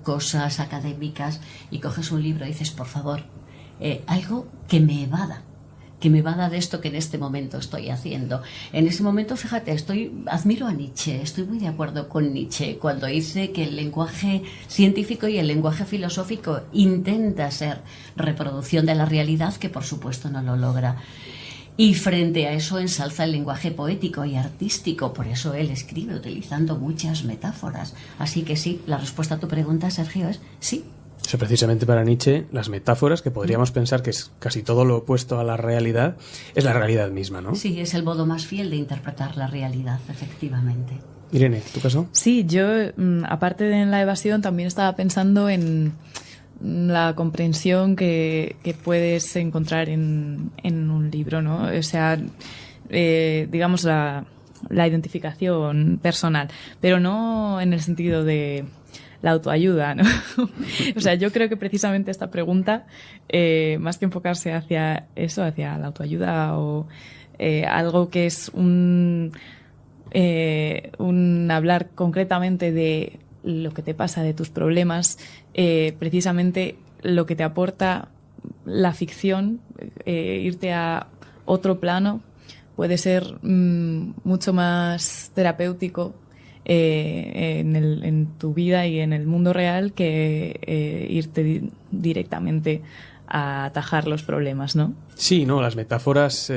cosas académicas, y coges un libro y dices, por favor, algo que me evada de esto que en este momento estoy haciendo. En ese momento, fíjate, admiro a Nietzsche, estoy muy de acuerdo con Nietzsche cuando dice que el lenguaje científico y el lenguaje filosófico intenta ser reproducción de la realidad, que por supuesto no lo logra. Y frente a eso ensalza el lenguaje poético y artístico, por eso él escribe utilizando muchas metáforas. Así que sí, la respuesta a tu pregunta, Sergio, es sí. O sea, precisamente para Nietzsche, las metáforas, que podríamos pensar que es casi todo lo opuesto a la realidad, es la realidad misma, ¿no? Sí, es el modo más fiel de interpretar la realidad, efectivamente. Irene, ¿tu caso? Sí, yo, aparte de la evasión, también estaba pensando en la comprensión que puedes encontrar en un libro, ¿no? O sea, digamos la identificación personal, pero no en el sentido de la autoayuda, ¿no? O sea, yo creo que precisamente esta pregunta, más que enfocarse hacia eso, hacia la autoayuda o algo que es un hablar concretamente de lo que te pasa, de tus problemas, precisamente lo que te aporta la ficción, irte a otro plano, puede ser mucho más terapéutico en tu vida y en el mundo real que irte directamente a atajar los problemas, ¿no? Sí, no, las metáforas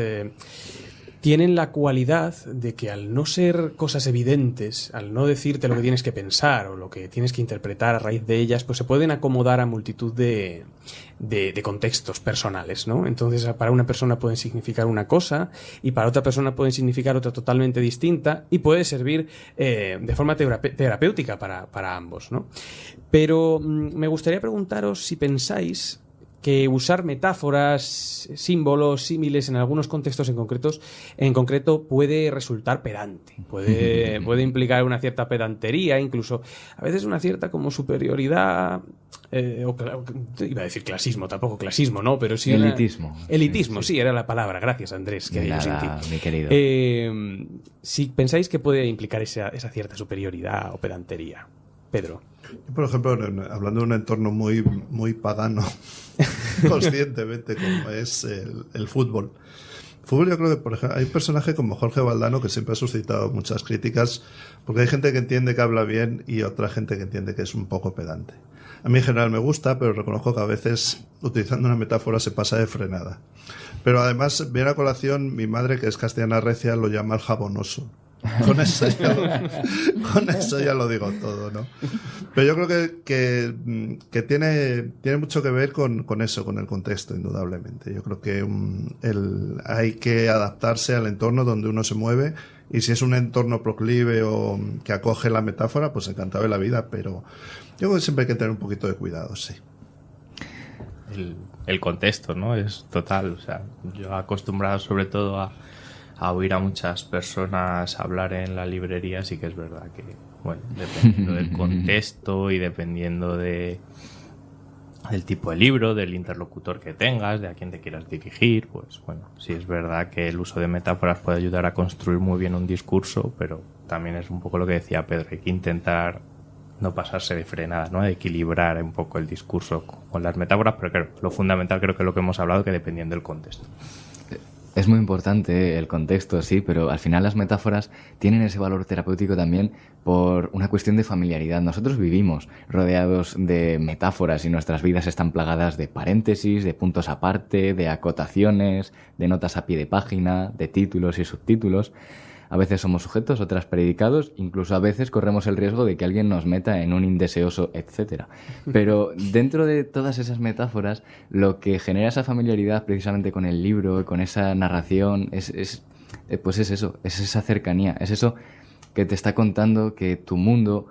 tienen la cualidad de que, al no ser cosas evidentes, al no decirte lo que tienes que pensar o lo que tienes que interpretar a raíz de ellas, pues se pueden acomodar a multitud de contextos personales, ¿no? Entonces, para una persona pueden significar una cosa y para otra persona pueden significar otra totalmente distinta, y puede servir de forma terapéutica para ambos, ¿no? Pero me gustaría preguntaros si pensáis que usar metáforas, símbolos, símiles en algunos contextos en concreto puede resultar pedante, puede implicar una cierta pedantería, incluso a veces una cierta como superioridad, iba a decir clasismo, tampoco clasismo, ¿no? Pero sí elitismo, sí, era la palabra. Gracias, Andrés, que yo sin ti. Mi querido. Si pensáis que puede implicar esa cierta superioridad o pedantería. Pedro. Yo, por ejemplo, hablando de un entorno muy, muy pagano, conscientemente, como es el fútbol. Fútbol, yo creo que, por ejemplo, hay un personaje como Jorge Valdano que siempre ha suscitado muchas críticas, porque hay gente que entiende que habla bien y otra gente que entiende que es un poco pedante. A mí en general me gusta, pero reconozco que a veces, utilizando una metáfora, se pasa de frenada. Pero además, viene a colación, mi madre, que es castellana recia, lo llama el jabonoso. Con eso ya lo digo todo, ¿no? Pero yo creo que tiene mucho que ver con eso, con el contexto, indudablemente. Yo creo que hay que adaptarse al entorno donde uno se mueve, y si es un entorno proclive o que acoge la metáfora, pues encantado de la vida, pero yo creo que siempre hay que tener un poquito de cuidado, sí. El contexto, ¿no? Es total. O sea, yo acostumbrado sobre todo a oír a muchas personas hablar en la librería, sí que es verdad que, bueno, dependiendo del contexto y dependiendo del tipo de libro, del interlocutor que tengas, de a quién te quieras dirigir, pues bueno, sí es verdad que el uso de metáforas puede ayudar a construir muy bien un discurso, pero también es un poco lo que decía Pedro, hay que intentar no pasarse de frenada, ¿no? De equilibrar un poco el discurso con las metáforas, pero claro, lo fundamental creo que es lo que hemos hablado, que dependiendo del contexto. Es muy importante el contexto, sí, pero al final las metáforas tienen ese valor terapéutico también por una cuestión de familiaridad. Nosotros vivimos rodeados de metáforas y nuestras vidas están plagadas de paréntesis, de puntos aparte, de acotaciones, de notas a pie de página, de títulos y subtítulos. A veces somos sujetos, otras predicados, incluso a veces corremos el riesgo de que alguien nos meta en un indeseoso, etc. Pero dentro de todas esas metáforas, lo que genera esa familiaridad precisamente con el libro, con esa narración, pues es eso, es esa cercanía, es eso que te está contando que tu mundo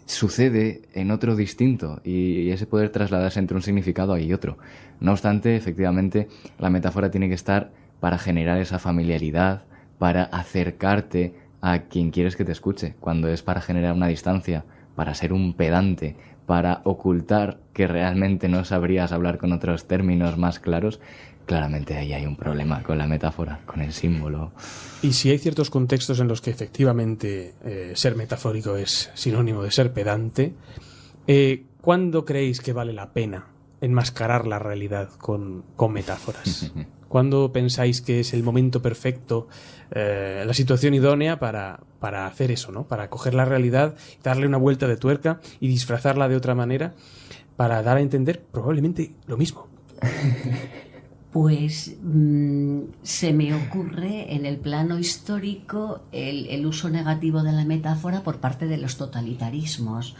sucede en otro distinto y ese poder trasladarse entre un significado y otro. No obstante, efectivamente, la metáfora tiene que estar para generar esa familiaridad, para acercarte a quien quieres que te escuche. Cuando es para generar una distancia, para ser un pedante, para ocultar que realmente no sabrías hablar con otros términos más claros, claramente ahí hay un problema con la metáfora, con el símbolo. Y si hay ciertos contextos en los que efectivamente ser metafórico es sinónimo de ser pedante, ¿cuándo creéis que vale la pena enmascarar la realidad con metáforas? ¿Cuándo pensáis que es el momento perfecto, la situación idónea para hacer eso, ¿no? Para coger la realidad, darle una vuelta de tuerca y disfrazarla de otra manera para dar a entender probablemente lo mismo? Pues se me ocurre en el plano histórico el uso negativo de la metáfora por parte de los totalitarismos.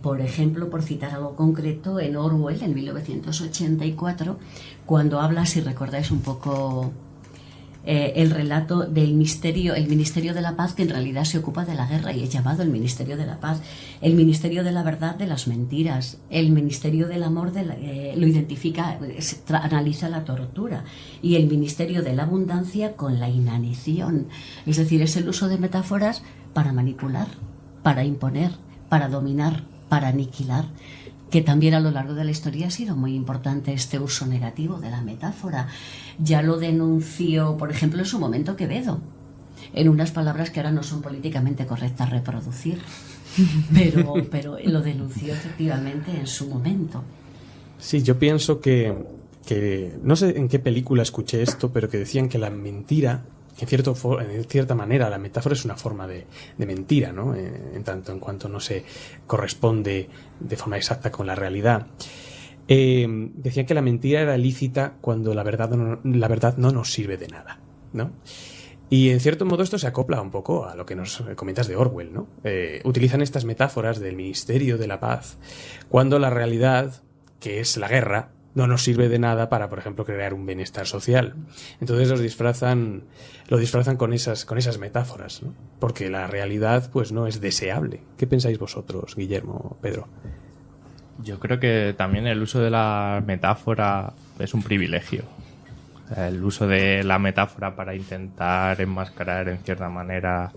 Por ejemplo, por citar algo concreto, en Orwell, en 1984, cuando habla, si recordáis un poco el relato del Ministerio de la Paz, que en realidad se ocupa de la guerra y es llamado el Ministerio de la Paz, el Ministerio de la Verdad de las mentiras, el Ministerio del Amor lo identifica, analiza la tortura, y el Ministerio de la Abundancia con la inanición. Es decir, es el uso de metáforas para manipular, para imponer, para dominar, para aniquilar, que también a lo largo de la historia ha sido muy importante este uso negativo de la metáfora. Ya lo denunció, por ejemplo, en su momento Quevedo, en unas palabras que ahora no son políticamente correctas reproducir, pero lo denunció efectivamente en su momento. Sí, yo pienso que no sé en qué película escuché esto, pero que decían que la mentira, que en cierta manera la metáfora es una forma de mentira, ¿no? En tanto en cuanto no se corresponde de forma exacta con la realidad. Decían que la mentira era lícita cuando la verdad no nos sirve de nada, ¿no? Y en cierto modo esto se acopla un poco a lo que nos comentas de Orwell, ¿no? Utilizan estas metáforas del Ministerio de la Paz cuando la realidad, que es la guerra, no nos sirve de nada para, por ejemplo, crear un bienestar social. Entonces lo disfrazan con esas metáforas, ¿no? Porque la realidad pues no es deseable. ¿Qué pensáis vosotros, Guillermo, Pedro? Yo creo que también el uso de la metáfora es un privilegio. El uso de la metáfora para intentar enmascarar en cierta manera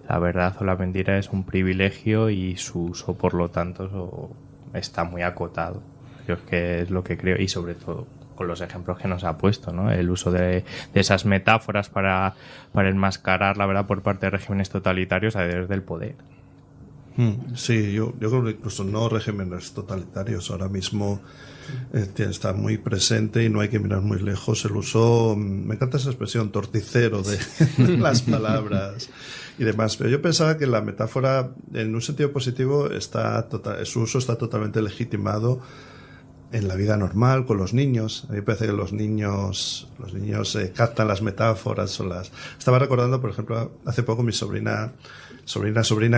la verdad o la mentira es un privilegio y su uso, por lo tanto, está muy acotado. Yo es que es lo que creo, y sobre todo con los ejemplos que nos ha puesto, ¿no? El uso de esas metáforas para enmascarar la verdad por parte de regímenes totalitarios a través del poder. Sí, yo creo que incluso no regímenes totalitarios ahora mismo está muy presente y no hay que mirar muy lejos el uso, me encanta esa expresión, torticero de las palabras y demás, pero yo pensaba que la metáfora en un sentido positivo su uso está totalmente legitimado en la vida normal, con los niños. A mí me parece que los niños captan las metáforas. Estaba recordando, por ejemplo, hace poco mi sobrina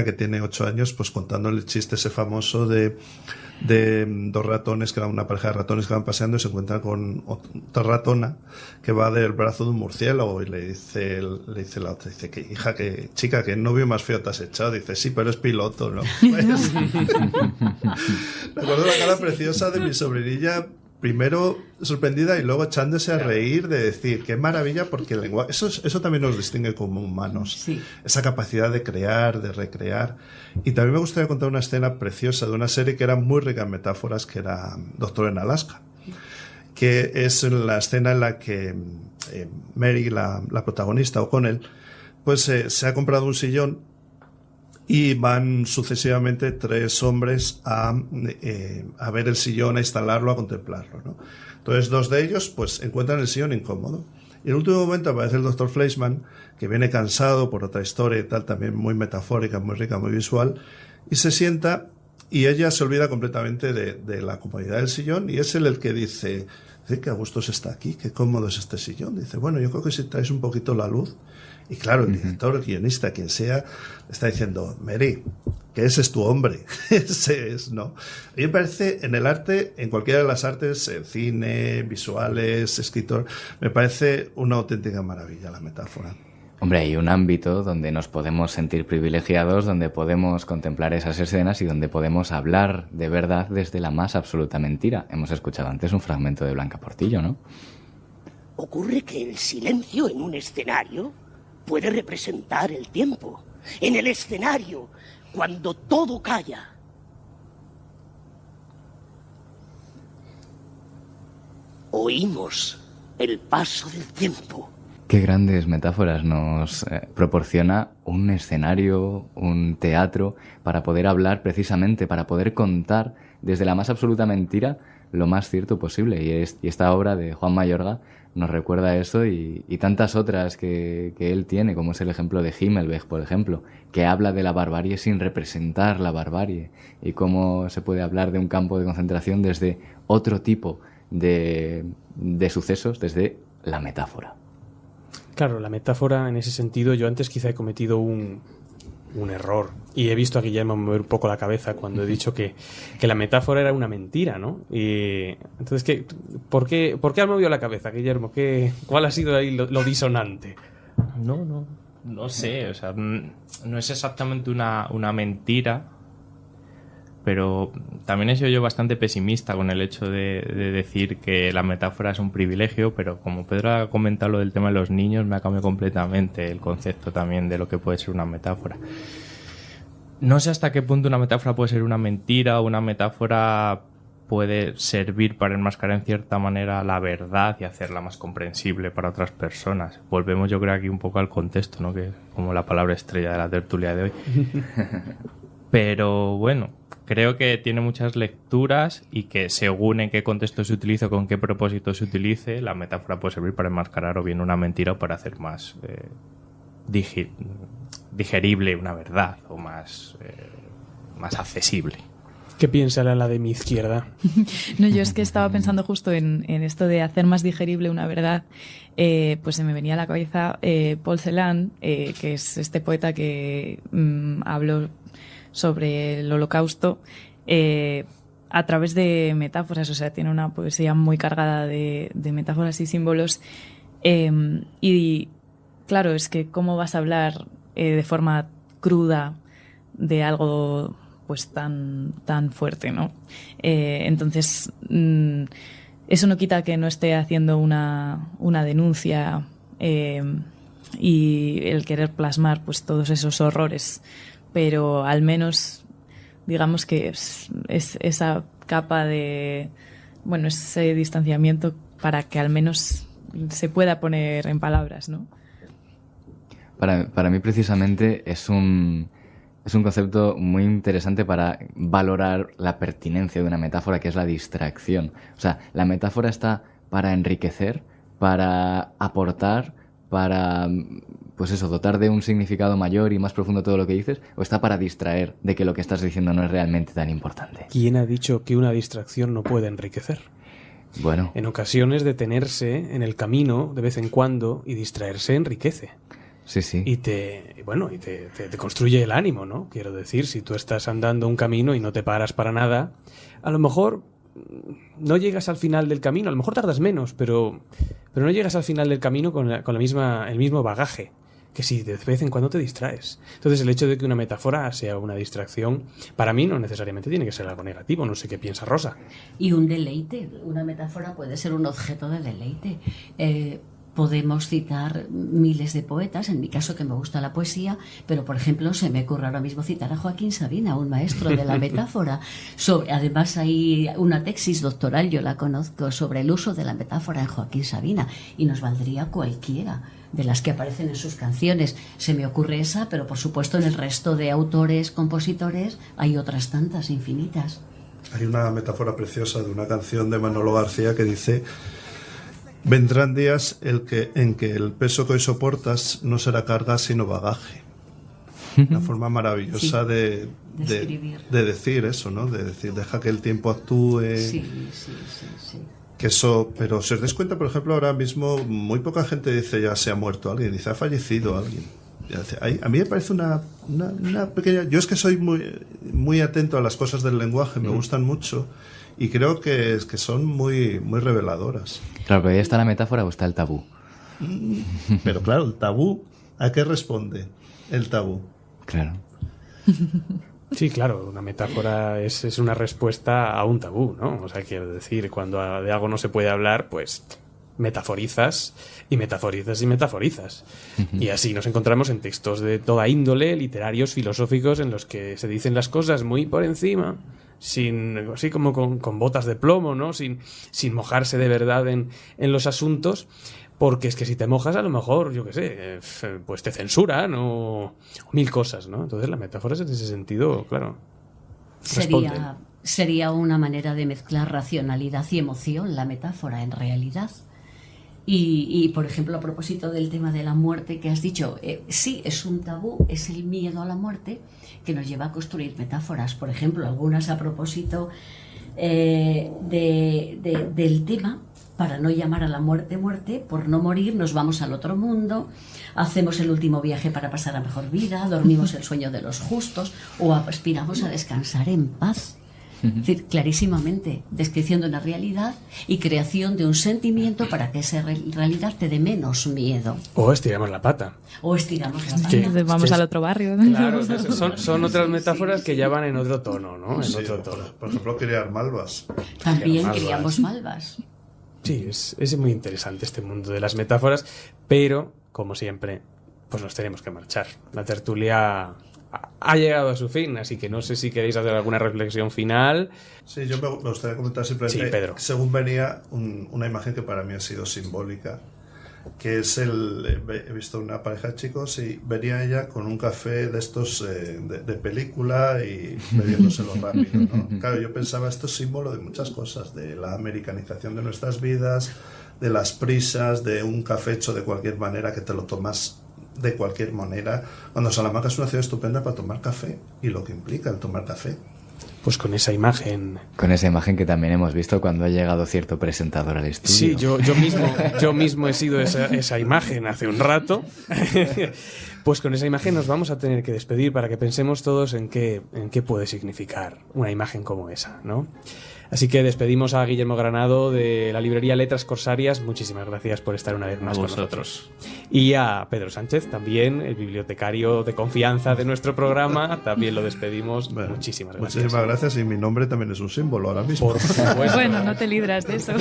que tiene 8 años, pues contándole el chiste ese famoso de dos ratones, que van una pareja de ratones que van paseando y se encuentran con otra ratona que va del brazo de un murciélago y le dice la otra, dice, que hija, que chica, que novio más feo te has echado. Dice, sí, pero es piloto, ¿no? Pues, recuerdo la cara preciosa de mi sobrinilla, primero sorprendida y luego echándose a reír de decir, qué maravilla, porque el lenguaje, eso también nos distingue como humanos. Sí. Esa capacidad de crear, de recrear. Y también me gustaría contar una escena preciosa de una serie que era muy rica en metáforas, que era Doctor en Alaska, que es la escena en la que Mary, la protagonista, O'Connell, pues se ha comprado un sillón y van sucesivamente 3 hombres a ver el sillón, a instalarlo, a contemplarlo, ¿no? Entonces 2 de ellos pues encuentran el sillón incómodo. Y en el último momento aparece el Dr. Fleischmann, que viene cansado por otra historia y tal, también muy metafórica, muy rica, muy visual, y se sienta Y ella se olvida completamente de la comodidad del sillón y es él el que dice que a gusto se está aquí, qué cómodo es este sillón. Dice, bueno, yo creo que si traes un poquito la luz. Y claro, el director, el guionista, quien sea, está diciendo, Mary, que ese es tu hombre. Ese es, ¿no? A mí me parece, en el arte, en cualquiera de las artes, cine, visuales, escritor, me parece una auténtica maravilla la metáfora. Hombre, hay un ámbito donde nos podemos sentir privilegiados, donde podemos contemplar esas escenas y donde podemos hablar de verdad desde la más absoluta mentira. Hemos escuchado antes un fragmento de Blanca Portillo, ¿no? Ocurre que el silencio en un escenario puede representar el tiempo. En el escenario, cuando todo calla, oímos el paso del tiempo. Qué grandes metáforas nos proporciona un escenario, un teatro, para poder hablar precisamente, para poder contar desde la más absoluta mentira lo más cierto posible. Y esta obra de Juan Mayorga nos recuerda eso y tantas otras que él tiene, como es el ejemplo de Himmelberg, por ejemplo, que habla de la barbarie sin representar la barbarie y cómo se puede hablar de un campo de concentración desde otro tipo de sucesos, desde la metáfora. Claro, la metáfora en ese sentido, yo antes quizá he cometido un error y he visto a Guillermo mover un poco la cabeza cuando he dicho que la metáfora era una mentira, ¿no? Y entonces, ¿por qué has movido la cabeza, Guillermo? ¿Cuál ha sido ahí lo disonante? No sé, o sea, no es exactamente una mentira, pero también he sido yo bastante pesimista con el hecho de decir que la metáfora es un privilegio, pero como Pedro ha comentado lo del tema de los niños, me ha cambiado completamente el concepto también de lo que puede ser una metáfora. No sé hasta qué punto una metáfora puede ser una mentira o una metáfora puede servir para enmascarar en cierta manera la verdad y hacerla más comprensible para otras personas. Volvemos, yo creo, aquí un poco al contexto, ¿no? Que es como la palabra estrella de la tertulia de hoy. Pero bueno, creo que tiene muchas lecturas y que según en qué contexto se utilice o con qué propósito se utilice, la metáfora puede servir para enmascarar o bien una mentira o para hacer más digerible una verdad o más accesible. ¿Qué piensa la de mi izquierda? No, yo es que estaba pensando justo en esto de hacer más digerible una verdad. Pues se me venía a la cabeza Paul Celan, que es este poeta que habló sobre el Holocausto a través de metáforas, o sea, tiene una poesía muy cargada de metáforas y símbolos. Y claro, es que cómo vas a hablar de forma cruda de algo pues tan fuerte, ¿no? Entonces, eso no quita que no esté haciendo una denuncia y el querer plasmar pues todos esos horrores, pero al menos digamos que es esa capa de, bueno, ese distanciamiento para que al menos se pueda poner en palabras, ¿no? Para mí precisamente es un concepto muy interesante para valorar la pertinencia de una metáfora, que es la distracción. O sea, la metáfora está para enriquecer, para aportar, para, pues eso, dotar de un significado mayor y más profundo todo lo que dices, o está para distraer de que lo que estás diciendo no es realmente tan importante. ¿Quién ha dicho que una distracción no puede enriquecer? Bueno. En ocasiones detenerse en el camino de vez en cuando y distraerse enriquece. Sí, sí. Y te construye el ánimo, ¿no? Quiero decir, si tú estás andando un camino y no te paras para nada, a lo mejor no llegas al final del camino, a lo mejor tardas menos, pero no llegas al final del camino con el mismo bagaje que si de vez en cuando te distraes. Entonces, el hecho de que una metáfora sea una distracción, para mí no necesariamente tiene que ser algo negativo. No sé qué piensa Rosa. Y un deleite, una metáfora puede ser un objeto de deleite. Podemos citar miles de poetas, en mi caso que me gusta la poesía, pero por ejemplo se me ocurre ahora mismo citar a Joaquín Sabina, un maestro de la metáfora. Además hay una tesis doctoral, yo la conozco, sobre el uso de la metáfora en Joaquín Sabina, y nos valdría cualquiera de las que aparecen en sus canciones. Se me ocurre esa, pero por supuesto en el resto de autores, compositores, hay otras tantas, infinitas. Hay una metáfora preciosa de una canción de Manolo García que dice: vendrán días en que el peso que hoy soportas no será carga sino bagaje. Una forma maravillosa de decir eso, ¿no? De decir, deja que el tiempo actúe. Sí. Que eso, pero si os dais cuenta, por ejemplo, ahora mismo muy poca gente dice ya se ha muerto alguien, dice ha fallecido alguien. A mí me parece una pequeña... Yo es que soy muy atento a las cosas del lenguaje, me gustan mucho y creo que son muy reveladoras. Claro, pero ahí está la metáfora o está el tabú. Pero claro, el tabú, ¿a qué responde el tabú? Claro. Sí, claro, una metáfora es una respuesta a un tabú, ¿no? O sea, quiero decir, cuando de algo no se puede hablar, pues metaforizas y metaforizas y metaforizas. Y así nos encontramos en textos de toda índole, literarios, filosóficos, en los que se dicen las cosas muy por encima, así como con botas de plomo, ¿no? Sin mojarse de verdad en los asuntos. Porque es que si te mojas, a lo mejor, yo qué sé, pues te censuran o mil cosas, ¿no? Entonces las metáforas en ese sentido, claro, sería una manera de mezclar racionalidad y emoción, la metáfora en realidad. Y, por ejemplo, a propósito del tema de la muerte que has dicho, sí, es un tabú, es el miedo a la muerte que nos lleva a construir metáforas. Por ejemplo, algunas a propósito del tema. Para no llamar a la muerte, por no morir, nos vamos al otro mundo, hacemos el último viaje para pasar a mejor vida, dormimos el sueño de los justos o aspiramos a descansar en paz. Es decir, clarísimamente, descripción de una realidad y creación de un sentimiento para que esa realidad te dé menos miedo. O estiramos la pata. Vamos al otro barrio. Claro, son otras metáforas que ya van en otro tono, ¿no? Sí, por ejemplo, criar malvas. También criamos malvas. Sí, es muy interesante este mundo de las metáforas, pero, como siempre, pues nos tenemos que marchar. La tertulia ha llegado a su fin, así que no sé si queréis hacer alguna reflexión final. Sí, yo me gustaría comentar simplemente, sí, Pedro. Según venía, una imagen que para mí ha sido simbólica, que es he visto una pareja de chicos y venía ella con un café de estos de película y bebiéndoselo rápido, ¿no? Claro, yo pensaba, esto es símbolo de muchas cosas, de la americanización de nuestras vidas, de las prisas, de un café hecho de cualquier manera, que te lo tomas de cualquier manera, cuando Salamanca es una ciudad estupenda para tomar café y lo que implica el tomar café. Pues con esa imagen. Con esa imagen que también hemos visto cuando ha llegado cierto presentador al estudio. Sí, yo mismo he sido esa imagen hace un rato. Pues con esa imagen nos vamos a tener que despedir para que pensemos todos en qué puede significar una imagen como esa, ¿no? Así que despedimos a Guillermo Granado de la librería Letras Corsarias. Muchísimas gracias por estar una vez más con nosotros. Y a Pedro Sánchez, también el bibliotecario de confianza de nuestro programa. También lo despedimos. Bueno, muchísimas gracias. Muchísimas gracias, y mi nombre también es un símbolo ahora mismo. Por supuesto. Bueno, no te libras de eso.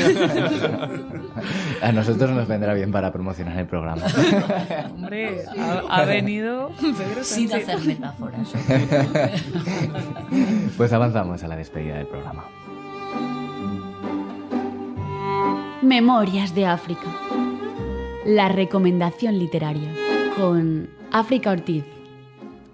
A nosotros nos vendrá bien para promocionar el programa. Hombre, ha venido Pedro Sánchez. Sin hacer metáforas. Pues avanzamos a la despedida del programa. Memorias de África. La recomendación literaria con África Ortiz.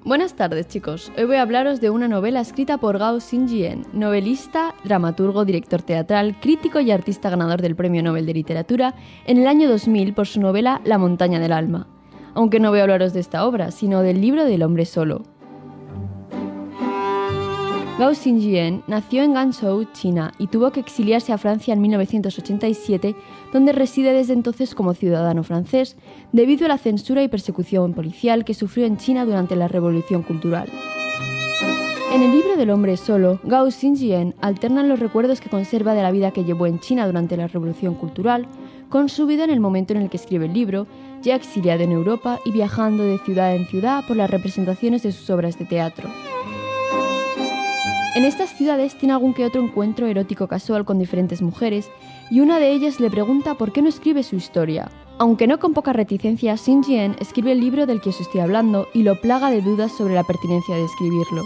Buenas tardes, chicos. Hoy voy a hablaros de una novela escrita por Gao Xingjian, novelista, dramaturgo, director teatral, crítico y artista ganador del Premio Nobel de Literatura en el año 2000 por su novela La montaña del alma. Aunque no voy a hablaros de esta obra, sino del libro del hombre solo. Gao Xingjian nació en Ganzhou, China, y tuvo que exiliarse a Francia en 1987, donde reside desde entonces como ciudadano francés, debido a la censura y persecución policial que sufrió en China durante la Revolución Cultural. En el libro del hombre solo, Gao Xingjian alterna los recuerdos que conserva de la vida que llevó en China durante la Revolución Cultural, con su vida en el momento en el que escribe el libro, ya exiliado en Europa y viajando de ciudad en ciudad por las representaciones de sus obras de teatro. En estas ciudades tiene algún que otro encuentro erótico casual con diferentes mujeres y una de ellas le pregunta por qué no escribe su historia. Aunque no con poca reticencia, Xingjian escribe el libro del que os estoy hablando y lo plaga de dudas sobre la pertinencia de escribirlo.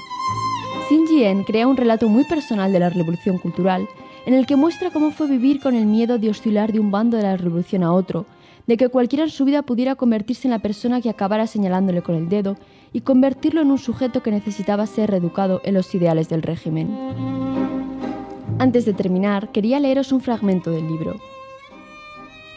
Xingjian crea un relato muy personal de la Revolución Cultural en el que muestra cómo fue vivir con el miedo de oscilar de un bando de la revolución a otro, de que cualquiera en su vida pudiera convertirse en la persona que acabara señalándole con el dedo y convertirlo en un sujeto que necesitaba ser reeducado en los ideales del régimen. Antes de terminar, quería leeros un fragmento del libro.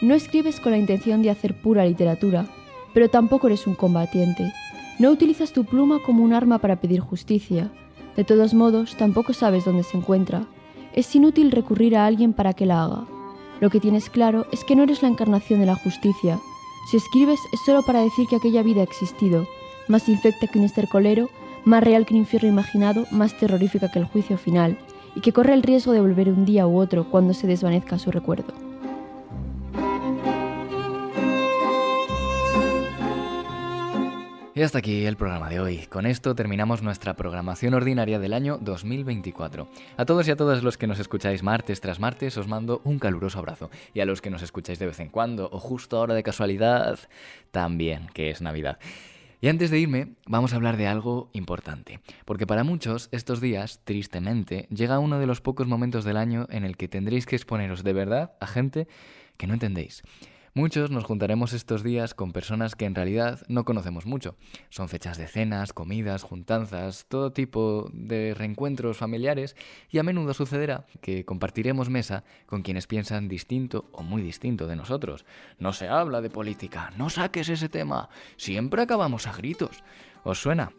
No escribes con la intención de hacer pura literatura, pero tampoco eres un combatiente. No utilizas tu pluma como un arma para pedir justicia. De todos modos, tampoco sabes dónde se encuentra. Es inútil recurrir a alguien para que la haga. Lo que tienes claro es que no eres la encarnación de la justicia. Si escribes es solo para decir que aquella vida ha existido, más infecta que un estercolero, más real que un infierno imaginado, más terrorífica que el juicio final, y que corre el riesgo de volver un día u otro cuando se desvanezca su recuerdo. Y hasta aquí el programa de hoy. Con esto terminamos nuestra programación ordinaria del año 2024. A todos y a todas los que nos escucháis martes tras martes os mando un caluroso abrazo. Y a los que nos escucháis de vez en cuando o justo ahora de casualidad, también, que es Navidad. Y antes de irme, vamos a hablar de algo importante. Porque para muchos, estos días, tristemente, llega uno de los pocos momentos del año en el que tendréis que exponeros de verdad a gente que no entendéis. Muchos nos juntaremos estos días con personas que en realidad no conocemos mucho. Son fechas de cenas, comidas, juntanzas, todo tipo de reencuentros familiares y a menudo sucederá que compartiremos mesa con quienes piensan distinto o muy distinto de nosotros. No se habla de política, no saques ese tema, siempre acabamos a gritos. ¿Os suena?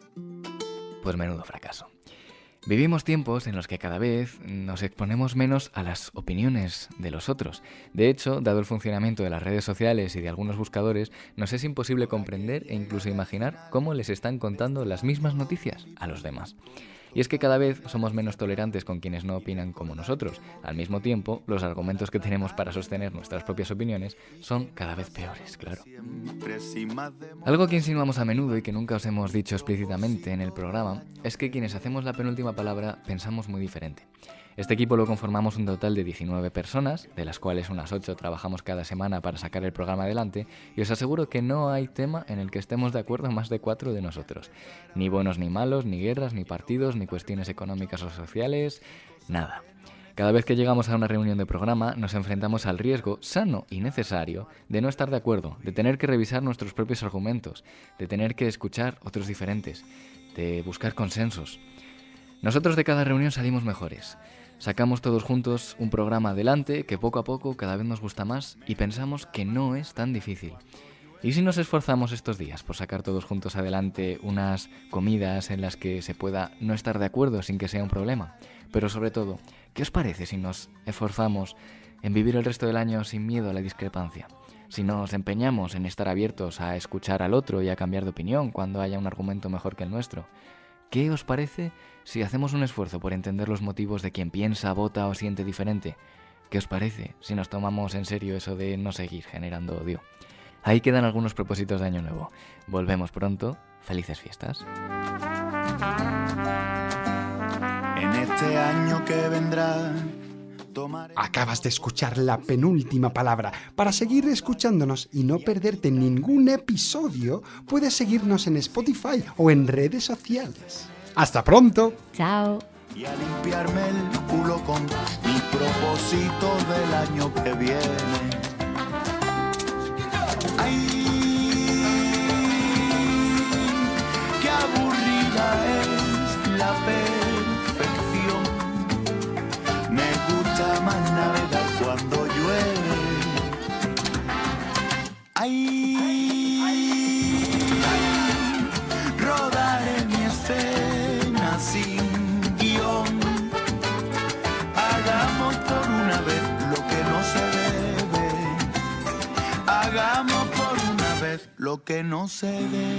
Pues menudo fracaso. Vivimos tiempos en los que cada vez nos exponemos menos a las opiniones de los otros. De hecho, dado el funcionamiento de las redes sociales y de algunos buscadores, nos es imposible comprender e incluso imaginar cómo les están contando las mismas noticias a los demás. Y es que cada vez somos menos tolerantes con quienes no opinan como nosotros. Al mismo tiempo, los argumentos que tenemos para sostener nuestras propias opiniones son cada vez peores, claro. Algo que insinuamos a menudo y que nunca os hemos dicho explícitamente en el programa es que quienes hacemos la penúltima palabra pensamos muy diferente. Este equipo lo conformamos un total de 19 personas, de las cuales unas 8 trabajamos cada semana para sacar el programa adelante, y os aseguro que no hay tema en el que estemos de acuerdo más de 4 de nosotros. Ni buenos ni malos, ni guerras, ni partidos, ni cuestiones económicas o sociales, nada. Cada vez que llegamos a una reunión de programa nos enfrentamos al riesgo sano y necesario de no estar de acuerdo, de tener que revisar nuestros propios argumentos, de tener que escuchar otros diferentes, de buscar consensos. Nosotros de cada reunión salimos mejores. Sacamos todos juntos un programa adelante que poco a poco cada vez nos gusta más y pensamos que no es tan difícil. ¿Y si nos esforzamos estos días por sacar todos juntos adelante unas comidas en las que se pueda no estar de acuerdo sin que sea un problema? Pero sobre todo, ¿qué os parece si nos esforzamos en vivir el resto del año sin miedo a la discrepancia? Si nos empeñamos en estar abiertos a escuchar al otro y a cambiar de opinión cuando haya un argumento mejor que el nuestro. ¿Qué os parece si hacemos un esfuerzo por entender los motivos de quien piensa, vota o siente diferente? ¿Qué os parece si nos tomamos en serio eso de no seguir generando odio? Ahí quedan algunos propósitos de Año Nuevo. Volvemos pronto. Felices fiestas. En este año que vendrá... Acabas de escuchar la penúltima palabra. Para seguir escuchándonos y no perderte ningún episodio, puedes seguirnos en Spotify o en redes sociales. ¡Hasta pronto! ¡Chao! Y a limpiarme el culo con mi propósito del año que viene. ¡Ay! ¡Qué aburrida es la perfección! Me gusta más navegar cuando llueve. ¡Ay! Rodaré mi escena sin guión. Hagamos por una vez lo que no se debe. Hagamos por una vez lo que no se debe.